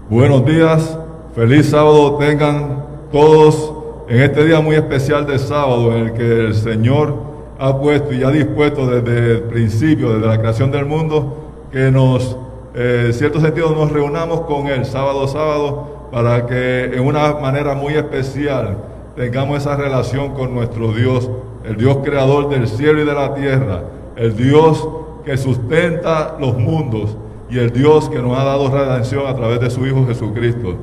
Buenos días, feliz sábado tengan todos en este día muy especial de sábado en el que el Señor ha puesto y ha dispuesto desde el principio, desde la creación del mundo, que en cierto sentido nos reunamos con Él sábado a sábado para que en una manera muy especial tengamos esa relación con nuestro Dios, el Dios creador del cielo y de la tierra, el Dios que sustenta los mundos y el Dios que nos ha dado redención a través de su Hijo Jesucristo.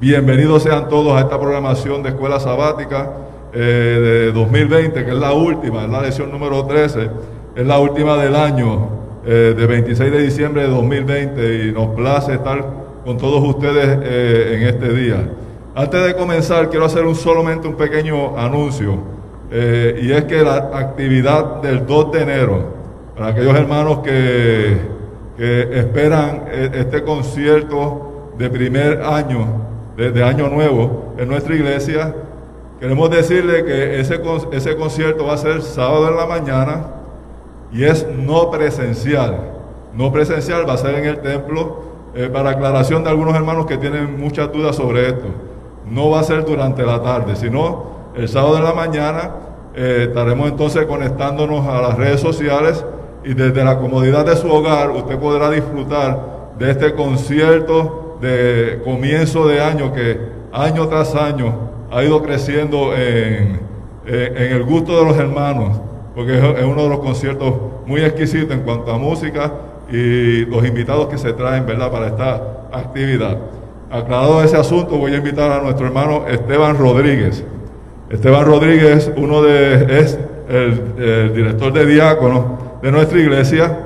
Bienvenidos sean todos a esta programación de Escuela Sabática de 2020, que es la última, es la lección número 13, es la última del año, de 26 de diciembre de 2020, y nos place estar con todos ustedes en este día. Antes de comenzar, quiero hacer solamente un pequeño anuncio, y es que la actividad del 2 de enero, para aquellos hermanos que esperan este concierto de primer año, de año nuevo en nuestra iglesia, queremos decirle que ese concierto va a ser sábado en la mañana y es no presencial, va a ser en el templo, para aclaración de algunos hermanos que tienen muchas dudas sobre esto. No va a ser durante la tarde, sino el sábado en la mañana. Estaremos entonces conectándonos a las redes sociales y desde la comodidad de su hogar usted podrá disfrutar de este concierto de comienzo de año que año tras año ha ido creciendo en el gusto de los hermanos, porque es uno de los conciertos muy exquisitos en cuanto a música y los invitados que se traen, ¿verdad?, para esta actividad. Aclarado ese asunto, voy a invitar a nuestro hermano Esteban Rodríguez. Esteban Rodríguez es el director de diáconos de nuestra iglesia,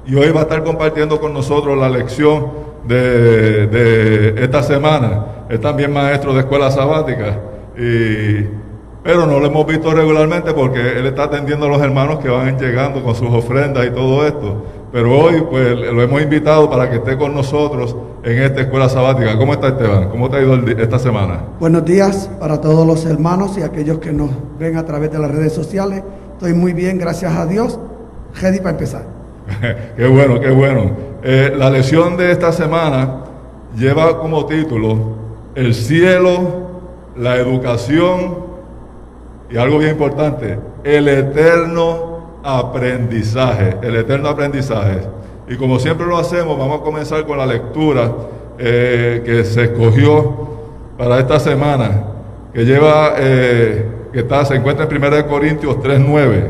y hoy va a estar compartiendo con nosotros la lección de esta semana. Es también maestro de escuela sabática, pero no lo hemos visto regularmente porque él está atendiendo a los hermanos que van llegando con sus ofrendas y todo esto. Pero hoy pues lo hemos invitado para que esté con nosotros en esta escuela sabática. ¿Cómo está, Esteban? ¿Cómo te ha ido esta semana? Buenos días para todos los hermanos y aquellos que nos ven a través de las redes sociales. Estoy muy bien, gracias a Dios. Ready para empezar. Qué bueno, qué bueno. La lección de esta semana lleva como título el cielo, la educación y algo bien importante, el eterno aprendizaje. El eterno aprendizaje. Y como siempre lo hacemos, vamos a comenzar con la lectura que se escogió para esta semana, que se encuentra en 1 Corintios 3:9.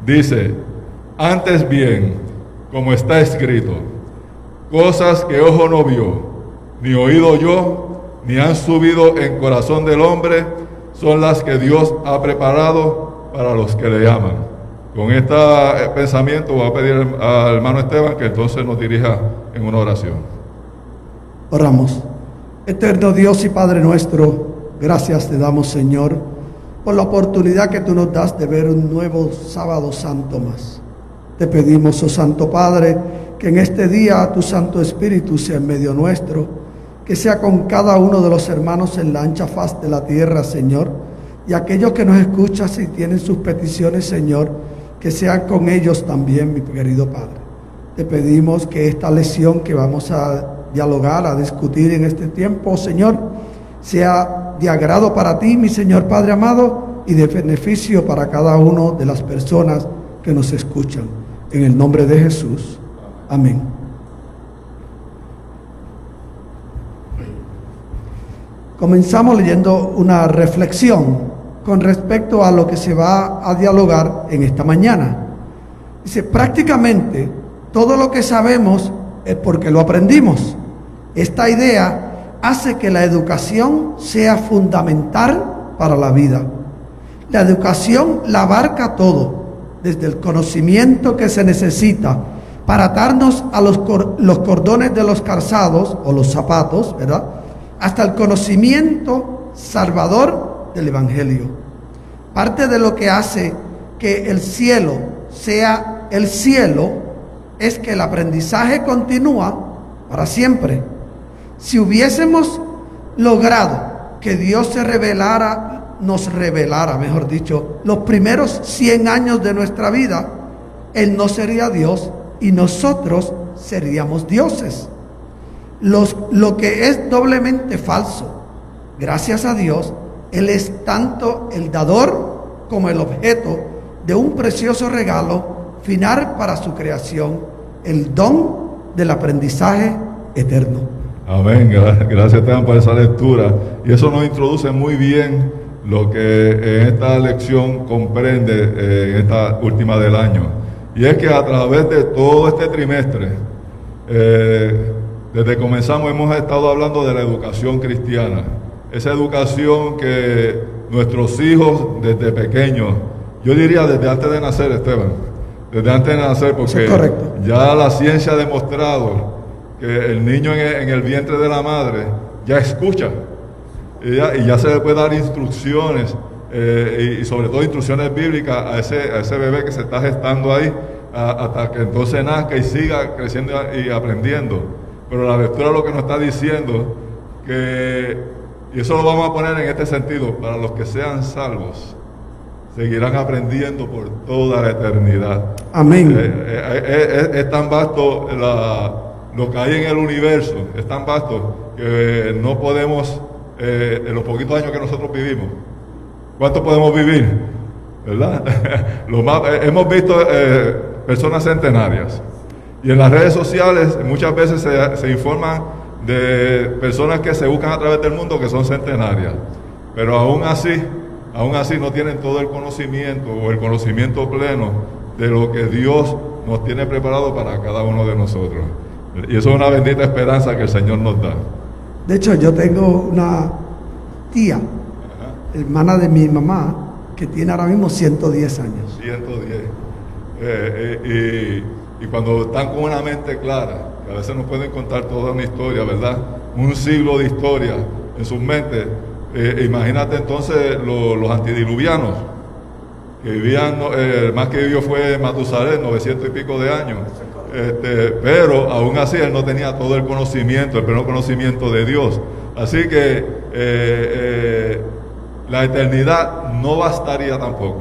Dice: antes bien, como está escrito, cosas que ojo no vio, ni oído yo, ni han subido en corazón del hombre, son las que Dios ha preparado para los que le aman. Con este pensamiento voy a pedir al hermano Esteban que entonces nos dirija en una oración. Oramos. Eterno Dios y Padre nuestro, gracias te damos, Señor, por la oportunidad que tú nos das de ver un nuevo sábado santo más. Te pedimos, oh Santo Padre, que en este día tu Santo Espíritu sea en medio nuestro, que sea con cada uno de los hermanos en la ancha faz de la tierra, Señor, y aquellos que nos escuchan y tienen sus peticiones, Señor, que sean con ellos también, mi querido Padre. Te pedimos que esta lección que vamos a dialogar, a discutir en este tiempo, Señor, sea de agrado para ti, mi Señor Padre amado, y de beneficio para cada uno de las personas que nos escuchan. En el nombre de Jesús. Amén. Comenzamos leyendo una reflexión con respecto a lo que se va a dialogar en esta mañana. Dice, prácticamente todo lo que sabemos es porque lo aprendimos. Esta idea hace que la educación sea fundamental para la vida. La educación la abarca todo, desde el conocimiento que se necesita para atarnos a los cordones de los calzados o los zapatos, ¿verdad?, hasta el conocimiento salvador del Evangelio. Parte de lo que hace que el cielo sea el cielo es que el aprendizaje continúa para siempre. Si hubiésemos logrado que Dios nos revelara, mejor dicho, los primeros 100 años de nuestra vida, Él no sería Dios y nosotros seríamos dioses. lo que es doblemente falso. Gracias a Dios, Él es tanto el dador como el objeto de un precioso regalo final para su creación, el don del aprendizaje eterno. Amén. Gracias, Esteban, por esa lectura. Y eso nos introduce muy bien lo que en esta lección comprende en esta última del año. Y es que a través de todo este trimestre, desde que comenzamos hemos estado hablando de la educación cristiana. Esa educación que nuestros hijos desde pequeños, yo diría desde antes de nacer, Esteban, desde antes de nacer, porque ya la ciencia ha demostrado que el niño en el vientre de la madre ya escucha y ya se le puede dar instrucciones y sobre todo instrucciones bíblicas a ese bebé que se está gestando ahí hasta que entonces nazca y siga creciendo y aprendiendo. Pero la lectura lo que nos está diciendo que, y eso lo vamos a poner en este sentido, para los que sean salvos seguirán aprendiendo por toda la eternidad. Amén. Es tan vasto lo que hay en el universo, es tan vasto que no podemos, en los poquitos años que nosotros vivimos, ¿cuánto podemos vivir? ¿Verdad? Hemos visto personas centenarias y en las redes sociales muchas veces se informan de personas que se buscan a través del mundo que son centenarias, pero aún así no tienen todo el conocimiento o el conocimiento pleno de lo que Dios nos tiene preparado para cada uno de nosotros. Y eso es una bendita esperanza que el Señor nos da. De hecho, yo tengo una tía, hermana de mi mamá, que tiene ahora mismo 110 años. 110. Y cuando están con una mente clara, que a veces nos pueden contar toda una historia, ¿verdad? Un siglo de historia en sus mentes. Imagínate entonces los antidiluvianos, que vivían, el más que vivió fue Matusalén, 900 y pico de años. Pero aún así él no tenía todo el conocimiento, el pleno conocimiento de Dios. Así que la eternidad no bastaría tampoco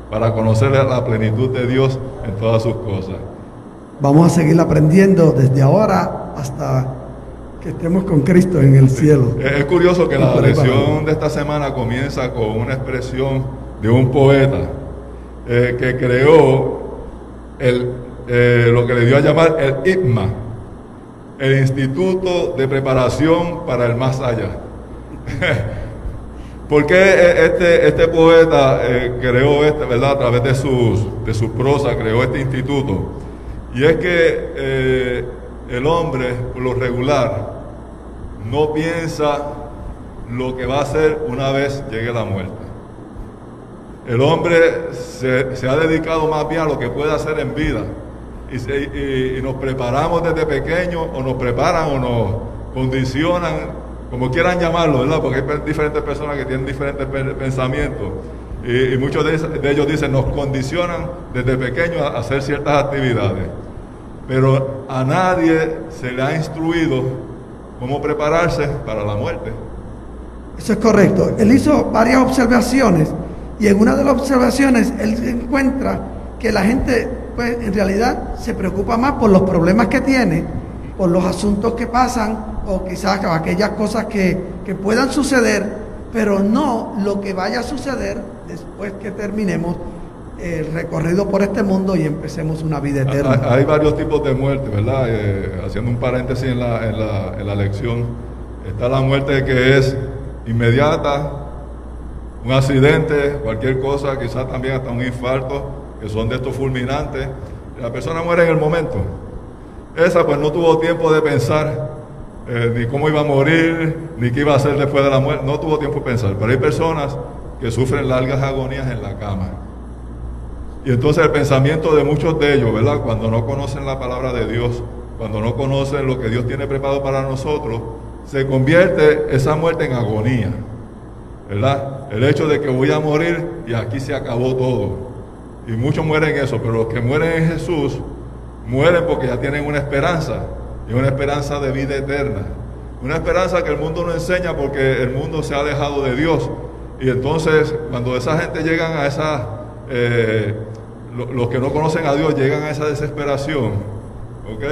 para conocer la plenitud de Dios en todas sus cosas. Vamos a seguir aprendiendo desde ahora hasta que estemos con Cristo en el cielo. Es curioso que la lección de esta semana comienza con una expresión de un poeta que creó lo que le dio a llamar el IPMA, el Instituto de Preparación para el Más Allá. ¿Por qué este poeta creó ¿verdad? A través de su prosa creó este instituto? Y es que el hombre, por lo regular, no piensa lo que va a hacer una vez llegue la muerte. El hombre se ha dedicado más bien a lo que puede hacer en vida. Y nos preparamos desde pequeños, o nos preparan o nos condicionan, como quieran llamarlo, ¿verdad? Porque hay diferentes personas que tienen diferentes pensamientos. Y muchos de ellos dicen, nos condicionan desde pequeños a hacer ciertas actividades. Pero a nadie se le ha instruido cómo prepararse para la muerte. Eso es correcto. Él hizo varias observaciones y en una de las observaciones él encuentra que la gente, pues en realidad se preocupa más por los problemas que tiene, por los asuntos que pasan o quizás aquellas cosas que puedan suceder, pero no lo que vaya a suceder después que terminemos el recorrido por este mundo y empecemos una vida eterna. Hay varios tipos de muerte, ¿verdad? Haciendo un paréntesis en la lección, está la muerte que es inmediata, un accidente, cualquier cosa, quizás también hasta un infarto, que son de estos fulminantes. La persona muere en el momento. Esa pues no tuvo tiempo de pensar ni cómo iba a morir, ni qué iba a hacer después de la muerte, no tuvo tiempo de pensar. Pero hay personas que sufren largas agonías en la cama. Y entonces el pensamiento de muchos de ellos, ¿verdad? Cuando no conocen la palabra de Dios, cuando no conocen lo que Dios tiene preparado para nosotros, se convierte esa muerte en agonía, ¿verdad? El hecho de que voy a morir y aquí se acabó todo. Y muchos mueren eso, pero los que mueren en Jesús, mueren porque ya tienen una esperanza, y una esperanza de vida eterna. Una esperanza que el mundo no enseña porque el mundo se ha alejado de Dios. Y entonces, cuando esa gente llegan a esa... los que no conocen a Dios llegan a esa desesperación, ¿ok?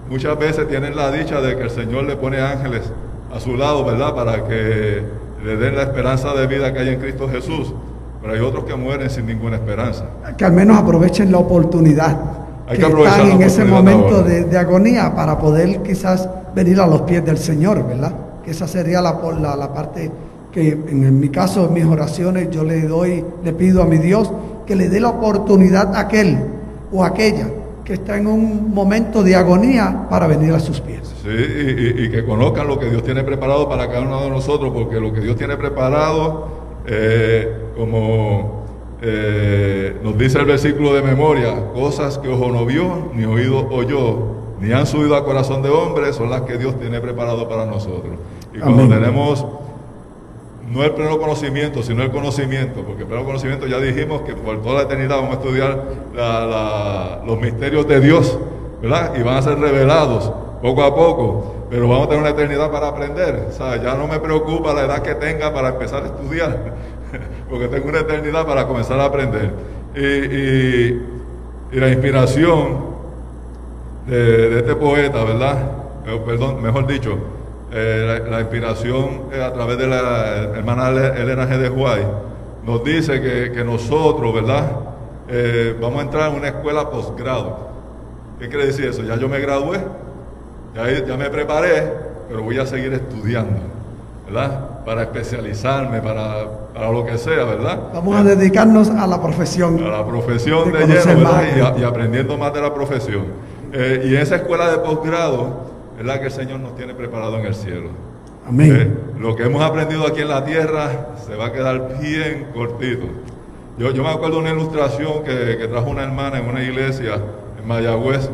muchas veces tienen la dicha de que el Señor le pone ángeles a su lado, ¿verdad? Para que le den la esperanza de vida que hay en Cristo Jesús. Pero hay otros que mueren sin ninguna esperanza. Que al menos apovechen la oportunidad. Hay que aprovechar están la en ese oportunidad momento ahora. de agonía para poder quizás venir a los pies del Señor, ¿verdad? Que esa sería la parte que en mi caso, en mis oraciones, yo le pido a mi Dios que le dé la oportunidad a aquel o aquella que está en un momento de agonía para venir a sus pies. Sí, y que conozcan lo que Dios tiene preparado para cada uno de nosotros, porque lo que Dios tiene preparado, como nos dice el versículo de memoria, cosas que ojo no vio, ni oído oyó, ni han subido a corazón de hombre, son las que Dios tiene preparado para nosotros. Y cuando Amén. tenemos no el pleno conocimiento, sino el conocimiento, porque el pleno conocimiento ya dijimos que por toda la eternidad vamos a estudiar los misterios de Dios, ¿verdad? Y van a ser revelados poco a poco, pero vamos a tener una eternidad para aprender. O sea, ya no me preocupa la edad que tenga para empezar a estudiar, porque tengo una eternidad para comenzar a aprender. Y la inspiración de este poeta, ¿verdad? Perdón, mejor dicho, la inspiración a través de la hermana Elena G. de White nos dice que nosotros, ¿verdad? Vamos a entrar en una escuela posgrado. ¿Qué quiere decir eso? Ya yo me gradué, ya me preparé, pero voy a seguir estudiando, ¿verdad? Para especializarme, para lo que sea, ¿verdad? Vamos a dedicarnos a la profesión. A la profesión de conocer lleno, más. ¿verdad? Y aprendiendo más de la profesión. Y esa escuela de posgrado es la que el Señor nos tiene preparado en el cielo. Amén. Lo que hemos aprendido aquí en la tierra se va a quedar bien cortito. Yo me acuerdo de una ilustración que trajo una hermana en una iglesia en Mayagüez,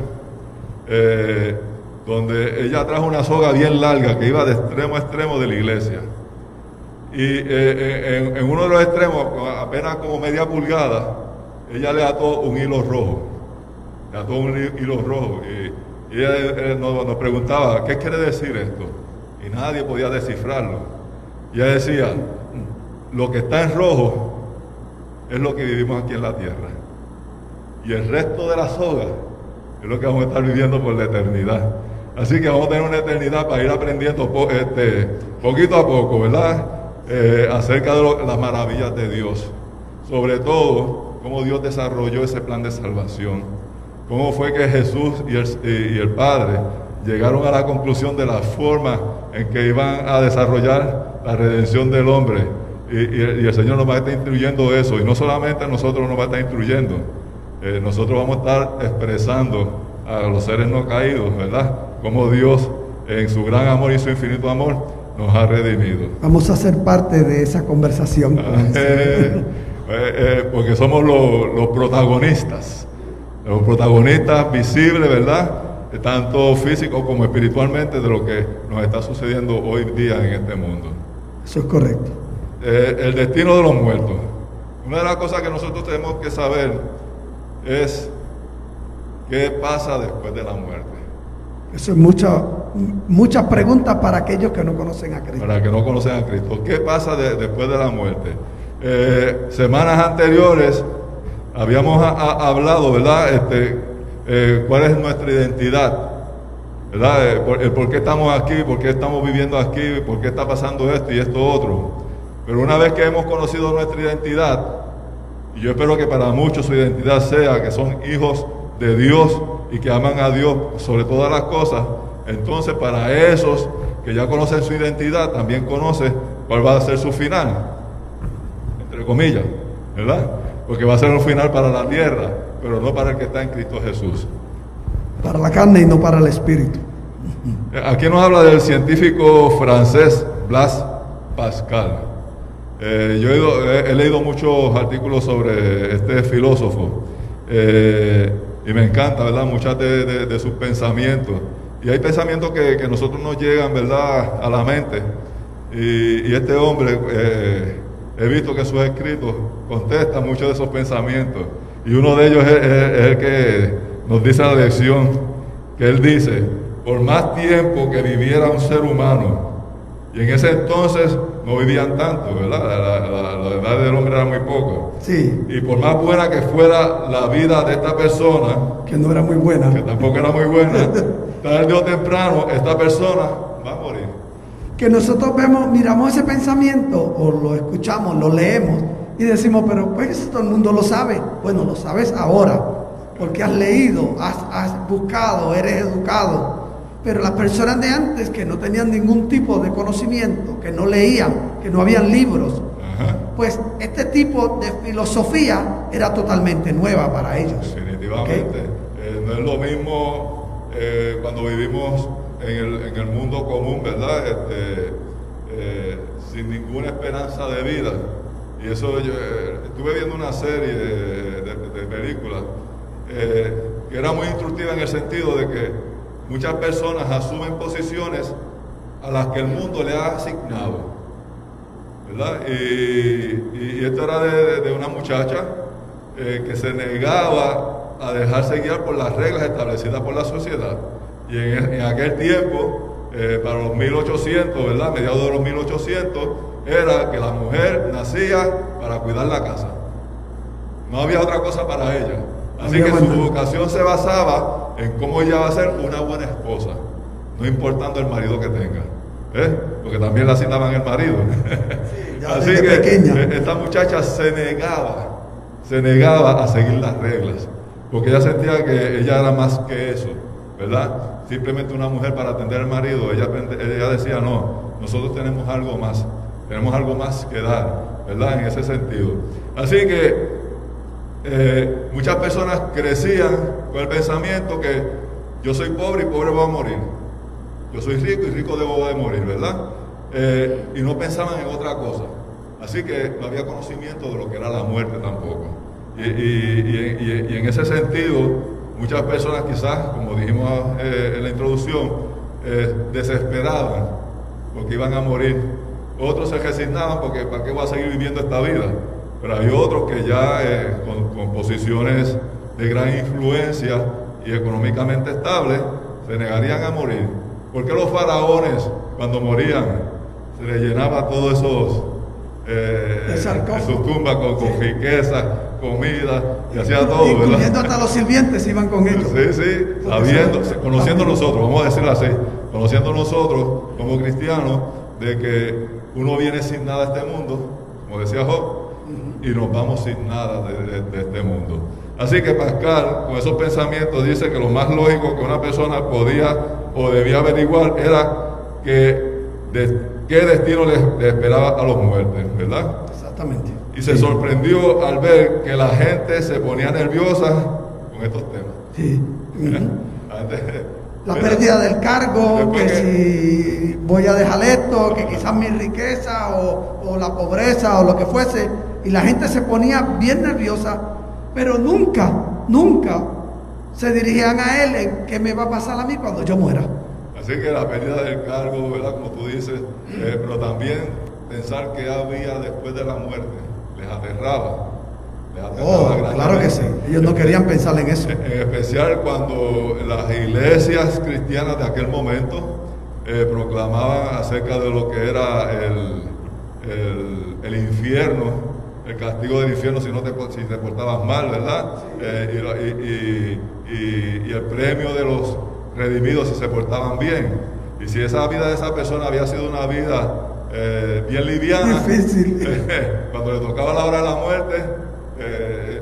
donde ella trajo una soga bien larga que iba de extremo a extremo de la iglesia. Y en uno de los extremos, apenas como media pulgada, ella le ató un hilo rojo. Le ató un hilo rojo. Y ella nos preguntaba, ¿qué quiere decir esto? Y nadie podía descifrarlo. Y ella decía, lo que está en rojo es lo que vivimos aquí en la tierra. Y el resto de la soga es lo que vamos a estar viviendo por la eternidad. Así que vamos a tener una eternidad para ir aprendiendo poquito a poco, ¿verdad? Acerca de las maravillas de Dios. Sobre todo, cómo Dios desarrolló ese plan de salvación. Cómo fue que Jesús y el Padre llegaron a la conclusión de la forma en que iban a desarrollar la redención del hombre. Y el Señor nos va a estar instruyendo eso. Y no solamente a nosotros nos va a estar instruyendo. Nosotros vamos a estar expresando a los seres no caídos, ¿verdad? Cómo Dios, en su gran amor y su infinito amor, nos ha redimido. Vamos a ser parte de esa conversación. Porque somos los protagonistas visibles, ¿verdad? Tanto físico como espiritualmente de lo que nos está sucediendo hoy día en este mundo. Eso es correcto. El destino de los muertos. Una de las cosas que nosotros tenemos que saber es qué pasa después de la muerte. Eso es muchas preguntas para aquellos que no conocen a Cristo. Para que no conocen a Cristo. ¿Qué pasa después de la muerte? Semanas anteriores habíamos hablado, ¿verdad? ¿Cuál es nuestra identidad? ¿Verdad? El por qué estamos aquí, por qué estamos viviendo aquí, por qué está pasando esto y esto otro. Pero una vez que hemos conocido nuestra identidad, y yo espero que para muchos su identidad sea que son hijos de Dios y que aman a Dios sobre todas las cosas, entonces para esos que ya conocen su identidad, también conocen cuál va a ser su final, entre comillas, ¿verdad? Porque va a ser un final para la tierra, pero no para el que está en Cristo Jesús. Para la carne y no para el espíritu. Aquí nos habla del científico francés Blaise Pascal. Yo he leído muchos artículos sobre este filósofo y me encanta, ¿verdad? Muchas de sus pensamientos. Y hay pensamientos que nosotros nos llegan, ¿verdad?, a la mente. Y este hombre, he visto que sus escritos contestan muchos de esos pensamientos. Y uno de ellos es el que nos dice la lección, que él dice, por más tiempo que viviera un ser humano, y en ese entonces no vivían tanto, ¿verdad? La edad del hombre era muy poca. Sí. Y por más buena que fuera la vida de esta persona, Que no era muy buena. que tampoco era muy buena, tarde o temprano esta persona va a morir. Que nosotros miramos ese pensamiento o lo escuchamos, lo leemos y decimos, pero pues eso todo el mundo lo sabe. Bueno, lo sabes ahora, porque has leído, has buscado, eres educado. Pero las personas de antes que no tenían ningún tipo de conocimiento, que no leían, que no habían libros, pues este tipo de filosofía era totalmente nueva para ellos. Definitivamente. No es lo mismo cuando vivimos en el mundo común, ¿verdad? Sin ninguna esperanza de vida. Y eso, yo estuve viendo una serie de películas que era muy instructiva en el sentido de que muchas personas asumen posiciones a las que el mundo le ha asignado, ¿verdad? Y esto era de una muchacha que se negaba a dejarse guiar por las reglas establecidas por la sociedad. Y en aquel tiempo, para los 1800, ¿verdad? Mediados de los 1800, era que la mujer nacía para cuidar la casa. No había otra cosa para ella. Así que su vocación se basaba en cómo ella va a ser una buena esposa, no importando el marido que tenga. Porque también le asignaban el marido. Sí, así que pequeña, esta muchacha se negaba a seguir las reglas, porque ella sentía que ella era más que eso, ¿verdad? Simplemente una mujer para atender al marido. Ella decía, no, nosotros tenemos algo más que dar, ¿verdad? En ese sentido. Así que muchas personas crecían con el pensamiento que yo soy pobre y pobre voy a morir. Yo soy rico y rico debo de morir, ¿verdad? Y no pensaban en otra cosa. Así que no había conocimiento de lo que era la muerte tampoco. Y en ese sentido, muchas personas quizás, como dijimos en la introducción, desesperaban porque iban a morir. Otros se resignaban porque ¿para qué voy a seguir viviendo esta vida? Pero hay otros que ya con posiciones de gran influencia y económicamente estables se negarían a morir. ¿Por qué los faraones cuando morían se les llenaba todos esos sus tumbas con riqueza, comida y hacía todo, ¿verdad? Incluyendo hasta los sirvientes iban con ellos. Sí, conociendo nosotros, vamos a decirlo así, conociendo nosotros como cristianos de que uno viene sin nada a este mundo, como decía Job, y nos vamos sin nada de este mundo. Así que Pascal, con esos pensamientos, dice que lo más lógico que una persona podía o debía averiguar era qué destino le esperaba a los muertos, ¿verdad? Exactamente. Y se sorprendió al ver que la gente se ponía nerviosa con estos temas. Sí. La pérdida del cargo, que si voy a dejar esto, que quizás mi riqueza o la pobreza o lo que fuese, y la gente se ponía bien nerviosa, pero nunca se dirigían a él en qué me va a pasar a mí cuando yo muera. Así que la pérdida del cargo, ¿verdad? Como tú dices, pero también pensar que había después de la muerte, les aterraba. Claro que sí, ellos no querían pensar en eso. En especial cuando las iglesias cristianas de aquel momento proclamaban acerca de lo que era el infierno, el castigo del infierno si te portabas mal, ¿verdad? Y el premio de los redimidos si se portaban bien. Y si esa vida de esa persona había sido una vida bien liviana, difícil, cuando le tocaba la hora de la muerte,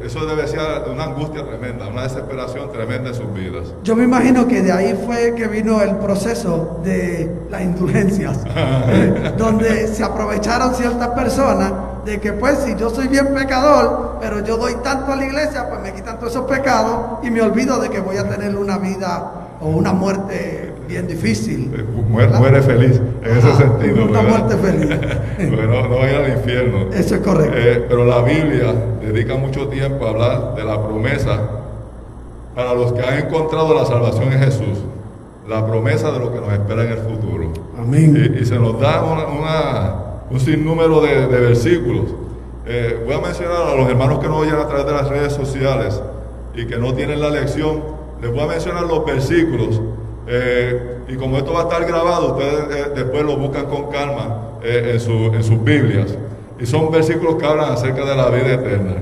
eso debe ser una angustia tremenda, una desesperación tremenda en sus vidas. Yo me imagino que de ahí fue que vino el proceso de las indulgencias, donde se aprovecharon ciertas personas de que pues si yo soy bien pecador, pero yo doy tanto a la iglesia, pues me quitan todos esos pecados y me olvido de que voy a tener una vida o una muerte bien difícil. Muere feliz en ese sentido. Una muerte feliz. Porque no va a ir al infierno. Eso es correcto. Pero la Biblia dedica mucho tiempo a hablar de la promesa para los que han encontrado la salvación en Jesús. La promesa de lo que nos espera en el futuro. Amén. Y se nos da un sinnúmero de versículos. Voy a mencionar a los hermanos que nos oyen a través de las redes sociales y que no tienen la lección. Les voy a mencionar los versículos. Y como esto va a estar grabado, ustedes después lo buscan con calma en sus Biblias. Y son versículos que hablan acerca de la vida eterna.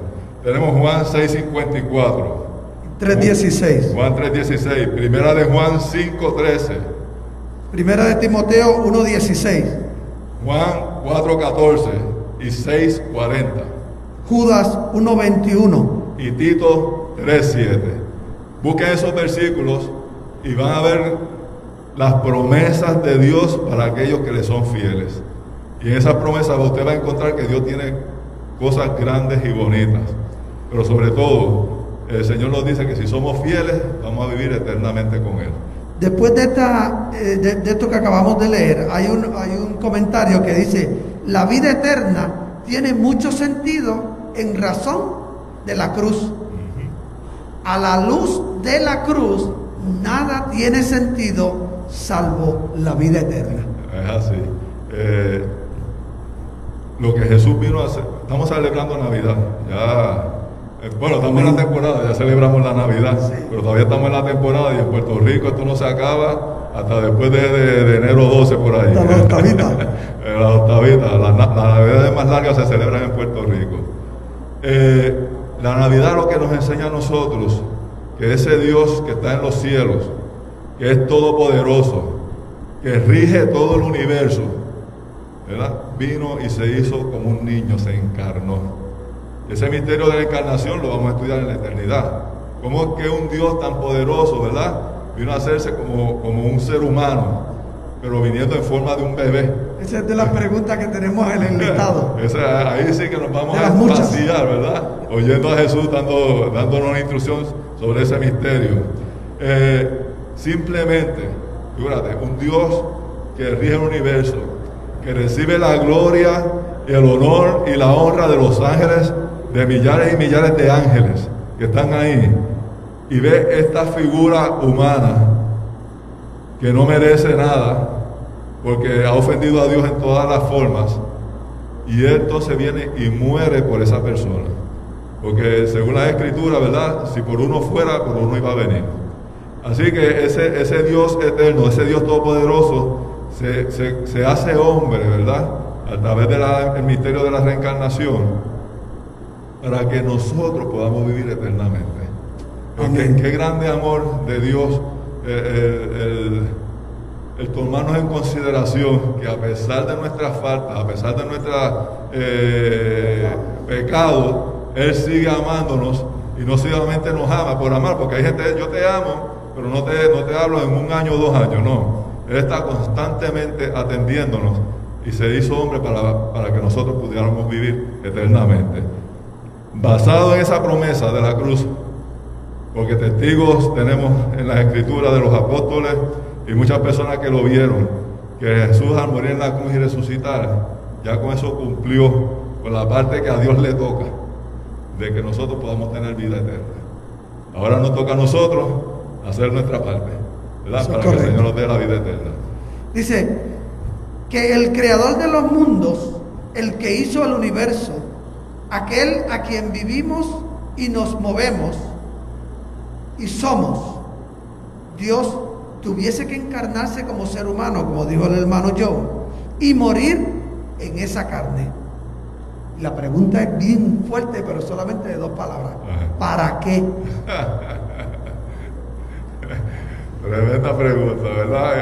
Tenemos Juan 6:54. 3:16. Juan 3:16. Primera de Juan 5:13. Primera de Timoteo 1:16. Juan 4:14 y 6:40. Judas 1:21. Y Tito 3:7. Busquen esos versículos y van a ver las promesas de Dios para aquellos que le son fieles. Y en esas promesas usted va a encontrar que Dios tiene cosas grandes y bonitas. Pero sobre todo, el Señor nos dice que si somos fieles, vamos a vivir eternamente con Él. Después de esto que acabamos de leer, hay un comentario que dice: la vida eterna tiene mucho sentido en razón de la cruz. A la luz de la cruz, nada tiene sentido salvo la vida eterna. Es así. Lo que Jesús vino a hacer, estamos celebrando Navidad. Bueno, estamos en la temporada, ya celebramos la Navidad, Sí. pero todavía estamos en la temporada y en Puerto Rico esto no se acaba hasta después de enero 12 por ahí. Hasta la octavita. La octavita, las navidades más largas se celebran en Puerto Rico. La Navidad lo que nos enseña a nosotros, que ese Dios que está en los cielos, que es todopoderoso, que rige todo el universo, ¿verdad? Vino y se hizo como un niño, se encarnó. Ese misterio de la encarnación lo vamos a estudiar en la eternidad. ¿Cómo es que un Dios tan poderoso, verdad, vino a hacerse como un ser humano, pero viniendo en forma de un bebé? Esa es de las preguntas que tenemos en el listado. Ahí sí que nos vamos De a las muchas. vaciar, ¿verdad? Oyendo a Jesús dándonos una instrucción sobre ese misterio. Simplemente, fíjate, un Dios que rige el universo, que recibe la gloria, el honor y la honra de los ángeles, de millares y millares de ángeles que están ahí, y ve esta figura humana que no merece nada porque ha ofendido a Dios en todas las formas, y Él entonces viene y muere por esa persona, porque según la Escritura, ¿verdad?, si por uno fuera, por uno iba a venir. Así que ese Dios eterno, ese Dios todopoderoso se hace hombre, ¿verdad?, a través del misterio de la reencarnación, para que nosotros podamos vivir eternamente. Qué grande amor de Dios el tomarnos en consideración que a pesar de nuestras faltas, a pesar de nuestros pecados, Él sigue amándonos, y no solamente nos ama por amar, porque hay gente, yo te amo, pero no te hablo en 1 año o 2 años, no. Él está constantemente atendiéndonos y se hizo hombre para que nosotros pudiéramos vivir eternamente. Basado en esa promesa de la cruz, porque testigos tenemos en las Escrituras de los apóstoles y muchas personas que lo vieron, que Jesús al morir en la cruz y resucitar, ya con eso cumplió con la parte que a Dios le toca, de que nosotros podamos tener vida eterna. Ahora nos toca a nosotros hacer nuestra parte, ¿verdad? Eso es para que el correcto. Señor nos dé la vida eterna. Dice que el creador de los mundos, el que hizo el universo, aquel a quien vivimos y nos movemos y somos, Dios tuviese que encarnarse como ser humano, como dijo el hermano Joe, y morir en esa carne. Y la pregunta es bien fuerte, pero solamente de 2 palabras. Ajá. ¿Para qué? Tremenda pregunta, ¿verdad?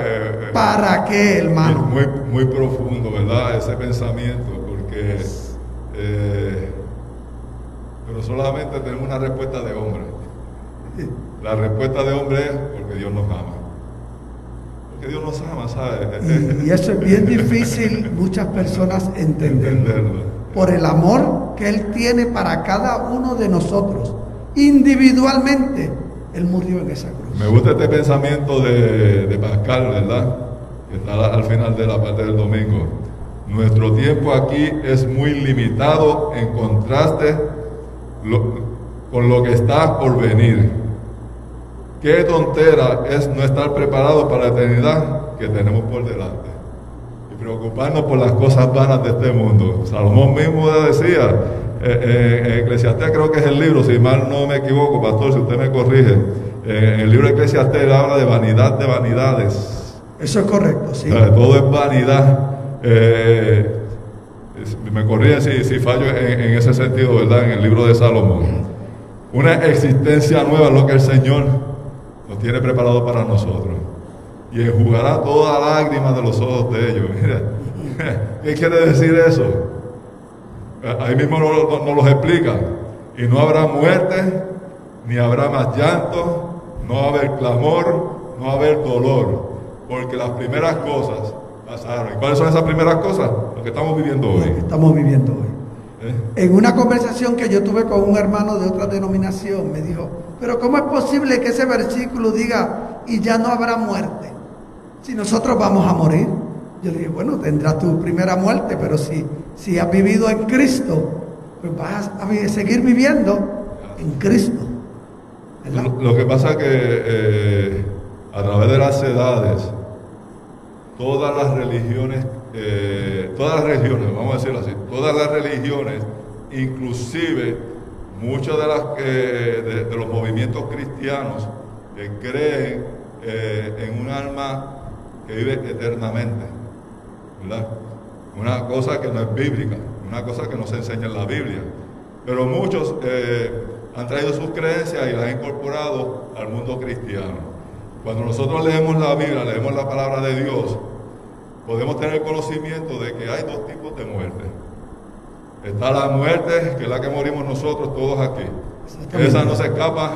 ¿Para qué, hermano? Muy, muy profundo, ¿verdad? Ese pensamiento, porque pero solamente tenemos una respuesta de hombre. La respuesta de hombre es porque Dios nos ama. Porque Dios nos ama, ¿sabes? Y eso es bien difícil muchas personas entenderlo. Entenderlo. Por el amor que Él tiene para cada uno de nosotros, individualmente, Él murió en esa cruz. Me gusta este pensamiento de Pascal, ¿verdad? Que está al final de la parte del domingo. Nuestro tiempo aquí es muy limitado en contraste con lo que está por venir. Qué tontera es no estar preparado para la eternidad que tenemos por delante y preocuparnos por las cosas vanas de este mundo. Salomón mismo decía, en Eclesiastés creo que es el libro, si mal no me equivoco, pastor, si usted me corrige, en el libro de Eclesiastés él habla de vanidad de vanidades. Eso es correcto, sí. Todo es vanidad. Me corrige si fallo en ese sentido, ¿verdad? En el libro de Salomón. una existencia nueva es lo que el Señor nos tiene preparado para nosotros. Y enjugará toda lágrima de los ojos de ellos. Mira, ¿qué quiere decir eso? Ahí mismo nos los explica. Y no habrá muerte, ni habrá más llanto, no va a haber clamor, no va a haber dolor, porque las primeras cosas pasaron. ¿Y cuáles son esas primeras cosas? Lo que estamos viviendo hoy. Lo que estamos viviendo hoy. En una conversación que yo tuve con un hermano de otra denominación, me dijo, pero ¿cómo es posible que ese versículo diga, y ya no habrá muerte, si nosotros vamos a morir? Yo le dije, bueno, tendrás tu primera muerte, pero si has vivido en Cristo, pues vas a seguir viviendo en Cristo, ¿verdad? Lo que pasa es que a través de las edades, todas las religiones, vamos a decirlo así, todas las religiones, inclusive muchos de los movimientos cristianos, creen en un alma que vive eternamente, ¿verdad? Una cosa que no es bíblica, una cosa que no se enseña en la Biblia. Pero muchos han traído sus creencias y las han incorporado al mundo cristiano. Cuando nosotros leemos la Biblia, leemos la palabra de Dios, podemos tener conocimiento de que hay dos tipos de muerte. Está la muerte, que es la que morimos nosotros todos aquí. Esa no se escapa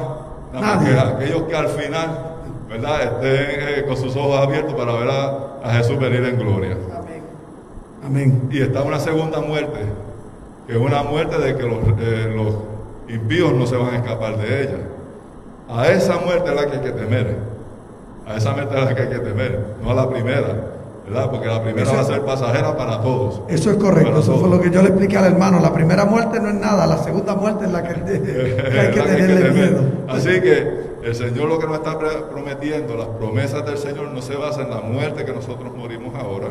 nada más que aquellos que al final, ¿verdad?, estén con sus ojos abiertos para ver a Jesús venir en gloria. Amén. Y está una segunda muerte, que es una muerte de que los impíos no se van a escapar de ella. A esa muerte es la que hay que temer. A esa muerte es la que hay que temer, no a la primera, ¿verdad? Porque la primera va a ser pasajera para todos. Eso es correcto, eso fue lo que yo le expliqué al hermano. La primera muerte no es nada, la segunda muerte es la que hay que tenerle miedo. Así que el Señor lo que nos está prometiendo, las promesas del Señor no se basan en la muerte que nosotros morimos ahora,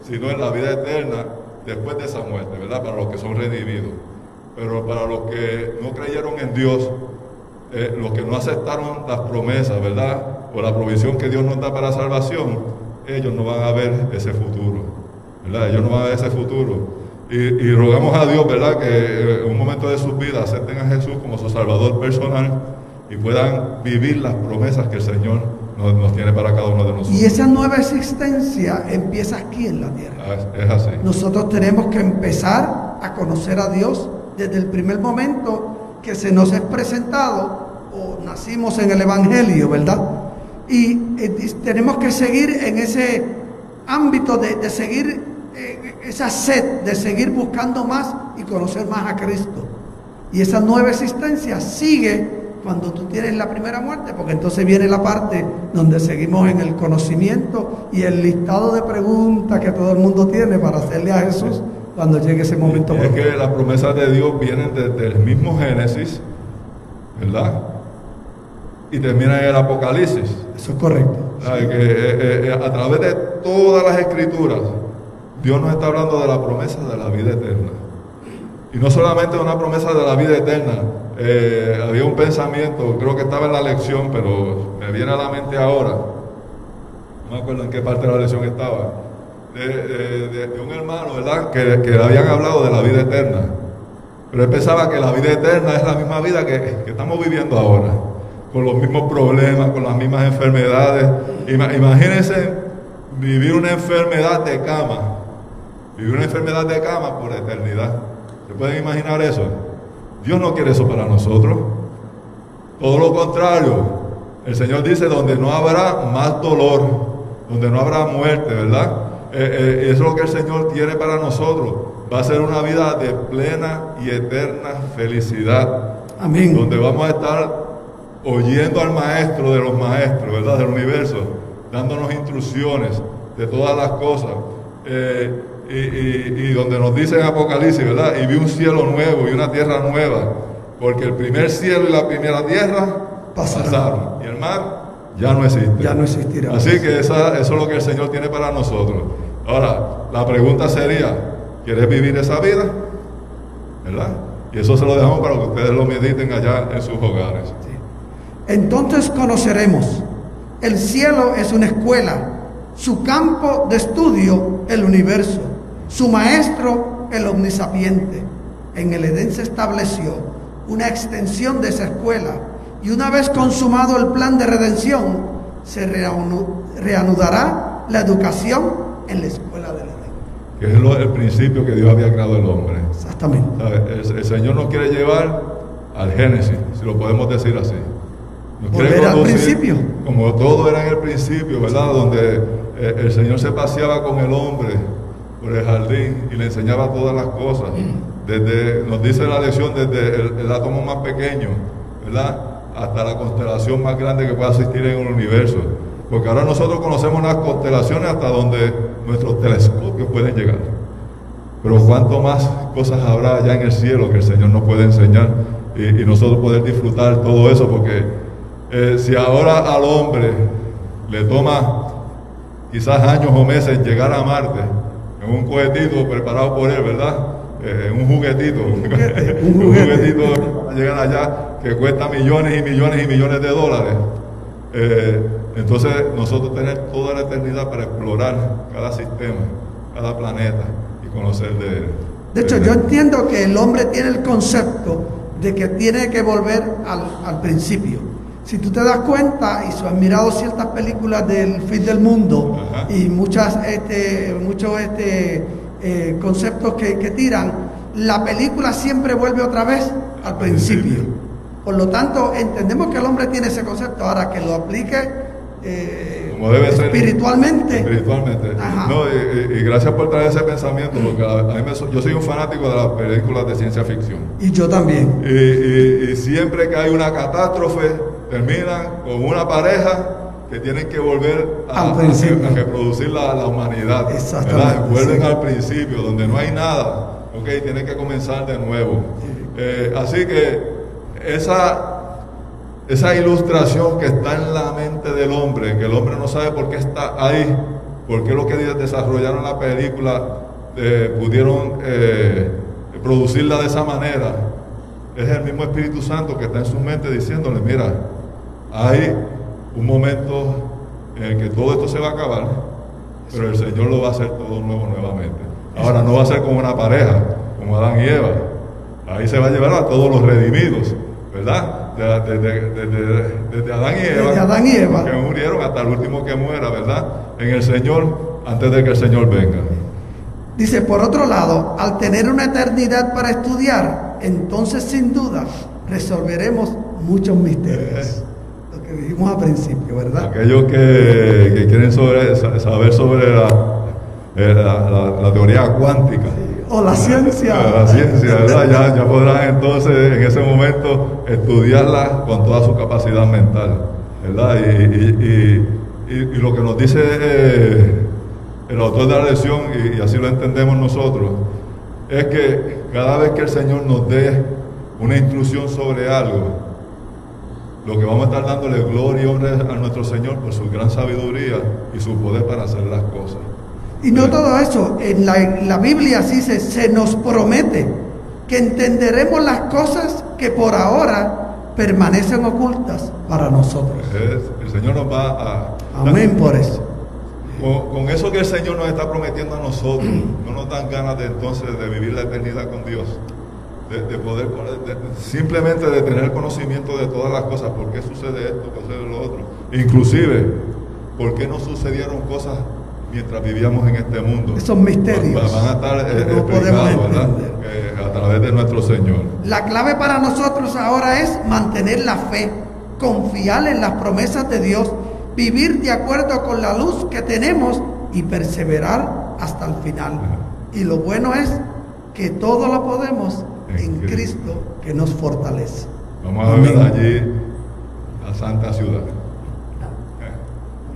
sino en la vida eterna después de esa muerte, ¿verdad? Para los que son redimidos. Pero para los que no creyeron en Dios, los que no aceptaron las promesas, ¿verdad?, o la provisión que Dios nos da para salvación, ellos no van a ver ese futuro, ¿verdad? Ellos no van a ver ese futuro. Y rogamos a Dios, ¿verdad?, que en un momento de sus vidas acepten a Jesús como su Salvador personal y puedan vivir las promesas que el Señor nos tiene para cada uno de nosotros. Y esa nueva existencia empieza aquí en la tierra. Es así. Nosotros tenemos que empezar a conocer a Dios desde el primer momento que se nos es presentado o nacimos en el Evangelio, ¿verdad? Y tenemos que seguir en ese ámbito de seguir esa sed, de seguir buscando más y conocer más a Cristo. Y esa nueva existencia sigue cuando tú tienes la primera muerte, porque entonces viene la parte donde seguimos en el conocimiento y el listado de preguntas que todo el mundo tiene para hacerle a Jesús cuando llegue ese momento. Es que las promesas de Dios vienen desde el mismo Génesis, ¿verdad?, y terminan en el Apocalipsis. Eso es correcto. Que a través de todas las escrituras, Dios nos está hablando de la promesa de la vida eterna. Y no solamente una promesa de la vida eterna. Había un pensamiento, creo que estaba en la lección, pero me viene a la mente ahora. No me acuerdo en qué parte de la lección estaba. De un hermano, ¿verdad?, que habían hablado de la vida eterna. Pero él pensaba que la vida eterna es la misma vida que estamos viviendo ahora, con los mismos problemas, con las mismas enfermedades. Imagínense vivir una enfermedad de cama, por eternidad. ¿Se pueden imaginar eso? Dios no quiere eso para nosotros. Todo lo contrario. El Señor dice, donde no habrá más dolor, donde no habrá muerte, ¿verdad? Eso es lo que el Señor tiene para nosotros. Va a ser una vida de plena y eterna felicidad. Amén. Donde vamos a estar oyendo al Maestro de los Maestros, ¿verdad?, del universo, dándonos instrucciones de todas las cosas. Y donde nos dice en Apocalipsis, ¿verdad?, y vi un cielo nuevo y una tierra nueva, porque el primer cielo y la primera tierra pasaron, y el mar ya no existe. Ya no existirá. Así que eso es lo que el Señor tiene para nosotros. Ahora, la pregunta sería, ¿quieres vivir esa vida? ¿Verdad? Y eso se lo dejamos para que ustedes lo mediten allá en sus hogares. Sí. Entonces conoceremos, el cielo es una escuela, su campo de estudio el universo, su maestro el omnisapiente. En el Edén se estableció una extensión de esa escuela. Y una vez consumado el plan de redención, se reanudará la educación en la escuela del Edén. Que es el principio que Dios había creado el hombre. Exactamente. El Señor nos quiere llevar al Génesis, si lo podemos decir así. Nos quiere Volver al conducir, principio. como todo era en el principio, ¿verdad? Donde el Señor se paseaba con el hombre por el jardín y le enseñaba todas las cosas. Nos dice la lección, desde el átomo más pequeño, ¿verdad?, hasta la constelación más grande que pueda existir en el universo. Porque ahora nosotros conocemos las constelaciones hasta donde nuestros telescopios pueden llegar. Pero cuánto más cosas habrá allá en el cielo que el Señor nos puede enseñar y nosotros poder disfrutar todo eso, porque si ahora al hombre le toma quizás años o meses llegar a Marte en un cohetito preparado por él, ¿verdad? Un juguetito, un juguetito para llegar allá que cuesta millones y millones y millones de dólares. Entonces nosotros tenemos toda la eternidad para explorar cada sistema, cada planeta y conocer de él. De hecho, yo entiendo que el hombre tiene el concepto de que tiene que volver al principio. Si tú te das cuenta, y si has mirado ciertas películas del fin del mundo, ajá, y muchos conceptos que tiran, la película siempre vuelve otra vez al principio. Por lo tanto, entendemos que el hombre tiene ese concepto. Ahora, que lo aplique como debe espiritualmente. Espiritualmente. No, y gracias por traer ese pensamiento, porque yo soy un fanático de las películas de ciencia ficción. Y yo también. Y siempre que hay una catástrofe, terminan con una pareja que tienen que volver a reproducir la humanidad. Exactamente. Vuelven al principio, donde no hay nada. Okay, tienen que comenzar de nuevo. Así que esa ilustración que está en la mente del hombre, que el hombre no sabe por qué está ahí, por qué lo que desarrollaron la película pudieron producirla de esa manera, es el mismo Espíritu Santo que está en su mente diciéndole, mira, hay un momento en el que todo esto se va a acabar, pero el Señor lo va a hacer todo nuevo nuevamente. Ahora no va a ser como una pareja, como Adán y Eva. Ahí se va a llevar a todos los redimidos, ¿verdad? Desde Adán y Eva, que murieron hasta el último que muera, ¿verdad? En el Señor, antes de que el Señor venga. Dice, por otro lado, al tener una eternidad para estudiar, entonces sin duda resolveremos muchos misterios. Lo que dijimos al principio, ¿verdad? Aquellos que quieren saber sobre la teoría cuántica. Sí. O la ciencia. La ciencia, ¿verdad? Ya podrán entonces en ese momento estudiarla con toda su capacidad mental, ¿verdad? Y lo que nos dice el autor de la lección, y así lo entendemos nosotros, es que cada vez que el Señor nos dé una instrucción sobre algo, lo que vamos a estar dándole gloria y honra a nuestro Señor por su gran sabiduría y su poder para hacer las cosas. Y no todo eso, en la Biblia sí se nos promete que entenderemos las cosas que por ahora permanecen ocultas para nosotros. El Señor nos va a... Amén por eso. Con eso que el Señor nos está prometiendo a nosotros, no nos dan ganas entonces de vivir la eternidad con Dios, de poder, simplemente de tener conocimiento de todas las cosas, por qué sucede esto, por qué sucede lo otro, inclusive, por qué no sucedieron cosas mientras vivíamos en este mundo. Esos misterios van a estar no podemos entender, a través de nuestro Señor. La clave para nosotros ahora es mantener la fe, confiar en las promesas de Dios, vivir de acuerdo con la luz que tenemos y perseverar hasta el final. Y lo bueno es que todo lo podemos en Cristo que nos fortalece. Vamos a ver allí la santa ciudad.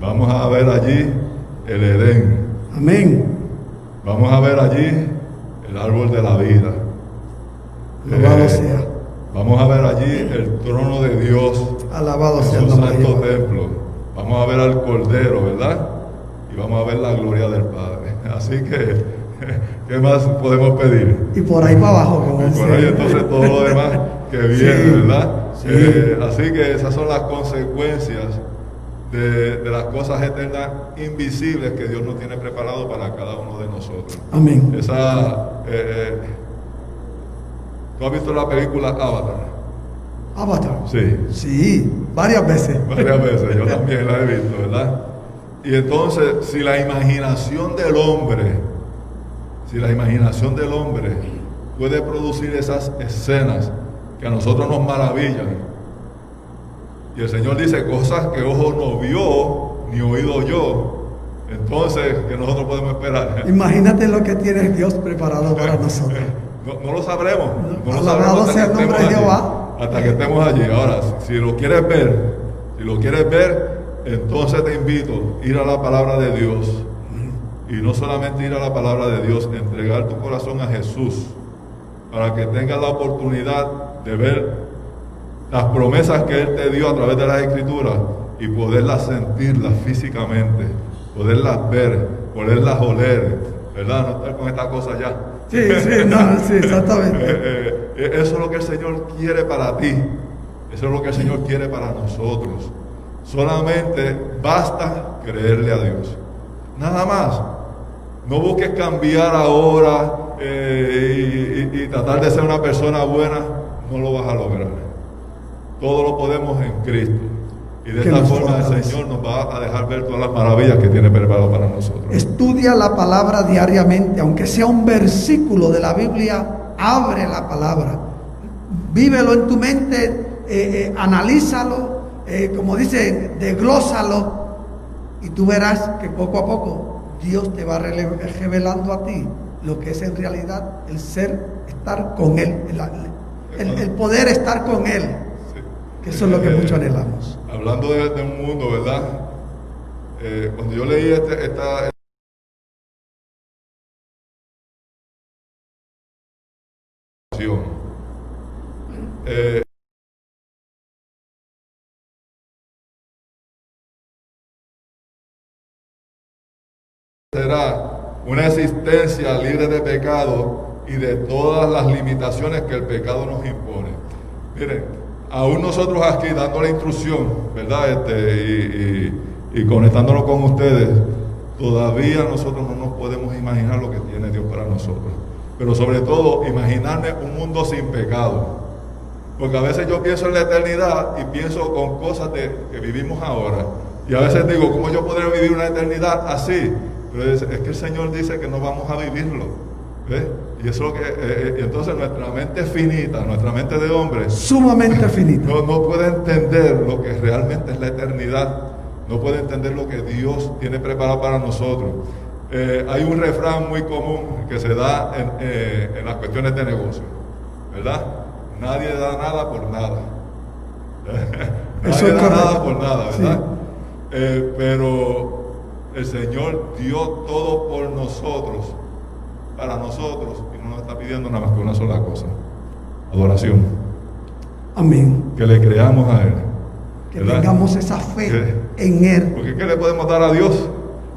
Vamos a ver allí el Edén. Amén. Vamos a ver allí el árbol de la vida. Alabado sea. Vamos a ver allí el trono de Dios. Alabado sea su santo templo. Vamos a ver al Cordero, ¿verdad? Y vamos a ver la gloria del Padre. Así que, ¿qué más podemos pedir? Y por ahí para abajo. Como y por ahí entonces todo lo demás que viene, sí, ¿verdad? Sí. Así que esas son las consecuencias de las cosas eternas invisibles que Dios nos tiene preparado para cada uno de nosotros. Amén. ¿Tú has visto la película Avatar? Avatar. Sí, Sí, varias veces. varias veces, yo también la he visto, ¿verdad? Y entonces, si la imaginación del hombre puede producir esas escenas que a nosotros nos maravillan, y el Señor dice cosas que ojo no vio ni oído yo, entonces, ¿qué nosotros podemos esperar? Imagínate lo que tiene Dios preparado para nosotros. No lo sabremos. No lo Alabado sabremos sea el nombre de allí, Jehová. hasta que estemos allí. Ahora, si lo quieres ver, entonces te invito a ir a la palabra de Dios. Y no solamente ir a la palabra de Dios, entregar tu corazón a Jesús para que tengas la oportunidad de ver las promesas que Él te dio a través de las Escrituras y poderlas sentirlas físicamente, poderlas ver, poderlas oler, ¿verdad? No estar con estas cosas ya. Sí, sí, exactamente. Eso es lo que el Señor quiere para ti. Eso es lo que el Señor quiere para nosotros. Solamente basta creerle a Dios. Nada más. No busques cambiar ahora y tratar de ser una persona buena. No lo vas a lograr. Todo lo podemos en Cristo. Y de esta forma el Señor nos va a dejar ver todas las maravillas que tiene preparado para nosotros. Estudia la palabra diariamente, aunque sea un versículo de la Biblia, abre la palabra. Vívelo en tu mente, analízalo, como dice, desglósalo, y tú verás que poco a poco Dios te va revelando a ti lo que es en realidad el estar con Él, el poder estar con Él. Que eso es lo que mucho anhelamos. Hablando de un mundo, ¿verdad? Cuando yo leí esta será una existencia libre de pecado y de todas las limitaciones que el pecado nos impone. Miren, aún nosotros aquí dando la instrucción, ¿verdad? Y conectándonos con ustedes, todavía nosotros no nos podemos imaginar lo que tiene Dios para nosotros. Pero sobre todo, imaginarme un mundo sin pecado. Porque a veces yo pienso en la eternidad y pienso con cosas que vivimos ahora. Y a veces digo, ¿cómo yo podré vivir una eternidad así? Pero es que el Señor dice que no vamos a vivirlo. ¿Ves? Y eso es lo que entonces nuestra mente finita, nuestra mente de hombre, sumamente finita, no puede entender lo que realmente es la eternidad, no puede entender lo que Dios tiene preparado para nosotros. Hay un refrán muy común que se da en las cuestiones de negocio, ¿verdad? Nadie da nada por nada. Nadie da nada por nada, ¿verdad? Sí. Pero el Señor dio todo por nosotros, para nosotros, y no nos está pidiendo nada más que una sola cosa: adoración. Amén. Que le creamos a Él. Que tengamos esa fe en Él. Porque ¿qué le podemos dar a Dios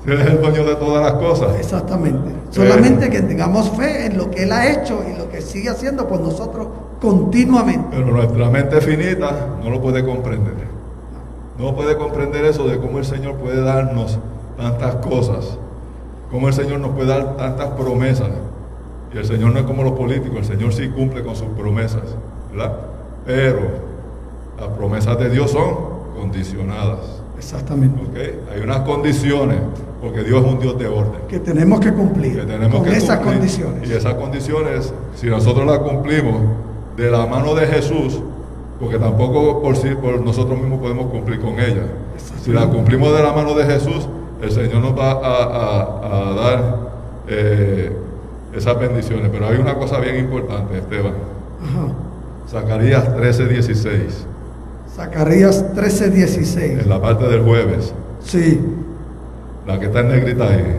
si Él es el dueño de todas las cosas? Exactamente. Solamente que tengamos fe en lo que Él ha hecho y lo que sigue haciendo por nosotros continuamente. Pero nuestra mente finita no lo puede comprender. No puede comprender eso de cómo el Señor puede darnos tantas cosas, cómo el Señor nos puede dar tantas promesas. Y el Señor no es como los políticos, el Señor sí cumple con sus promesas, ¿verdad? Pero las promesas de Dios son condicionadas. Exactamente. ¿Okay? Hay unas condiciones, porque Dios es un Dios de orden. Que tenemos que cumplir con esas condiciones. Y esas condiciones, si nosotros las cumplimos de la mano de Jesús, porque tampoco por nosotros mismos podemos cumplir con ellas. Si las cumplimos de la mano de Jesús, el Señor nos va a dar esas bendiciones. Pero hay una cosa bien importante, Esteban. Ajá. Zacarías 13:16. Zacarías 13:16. En la parte del jueves. Sí. La que está en negrita ahí.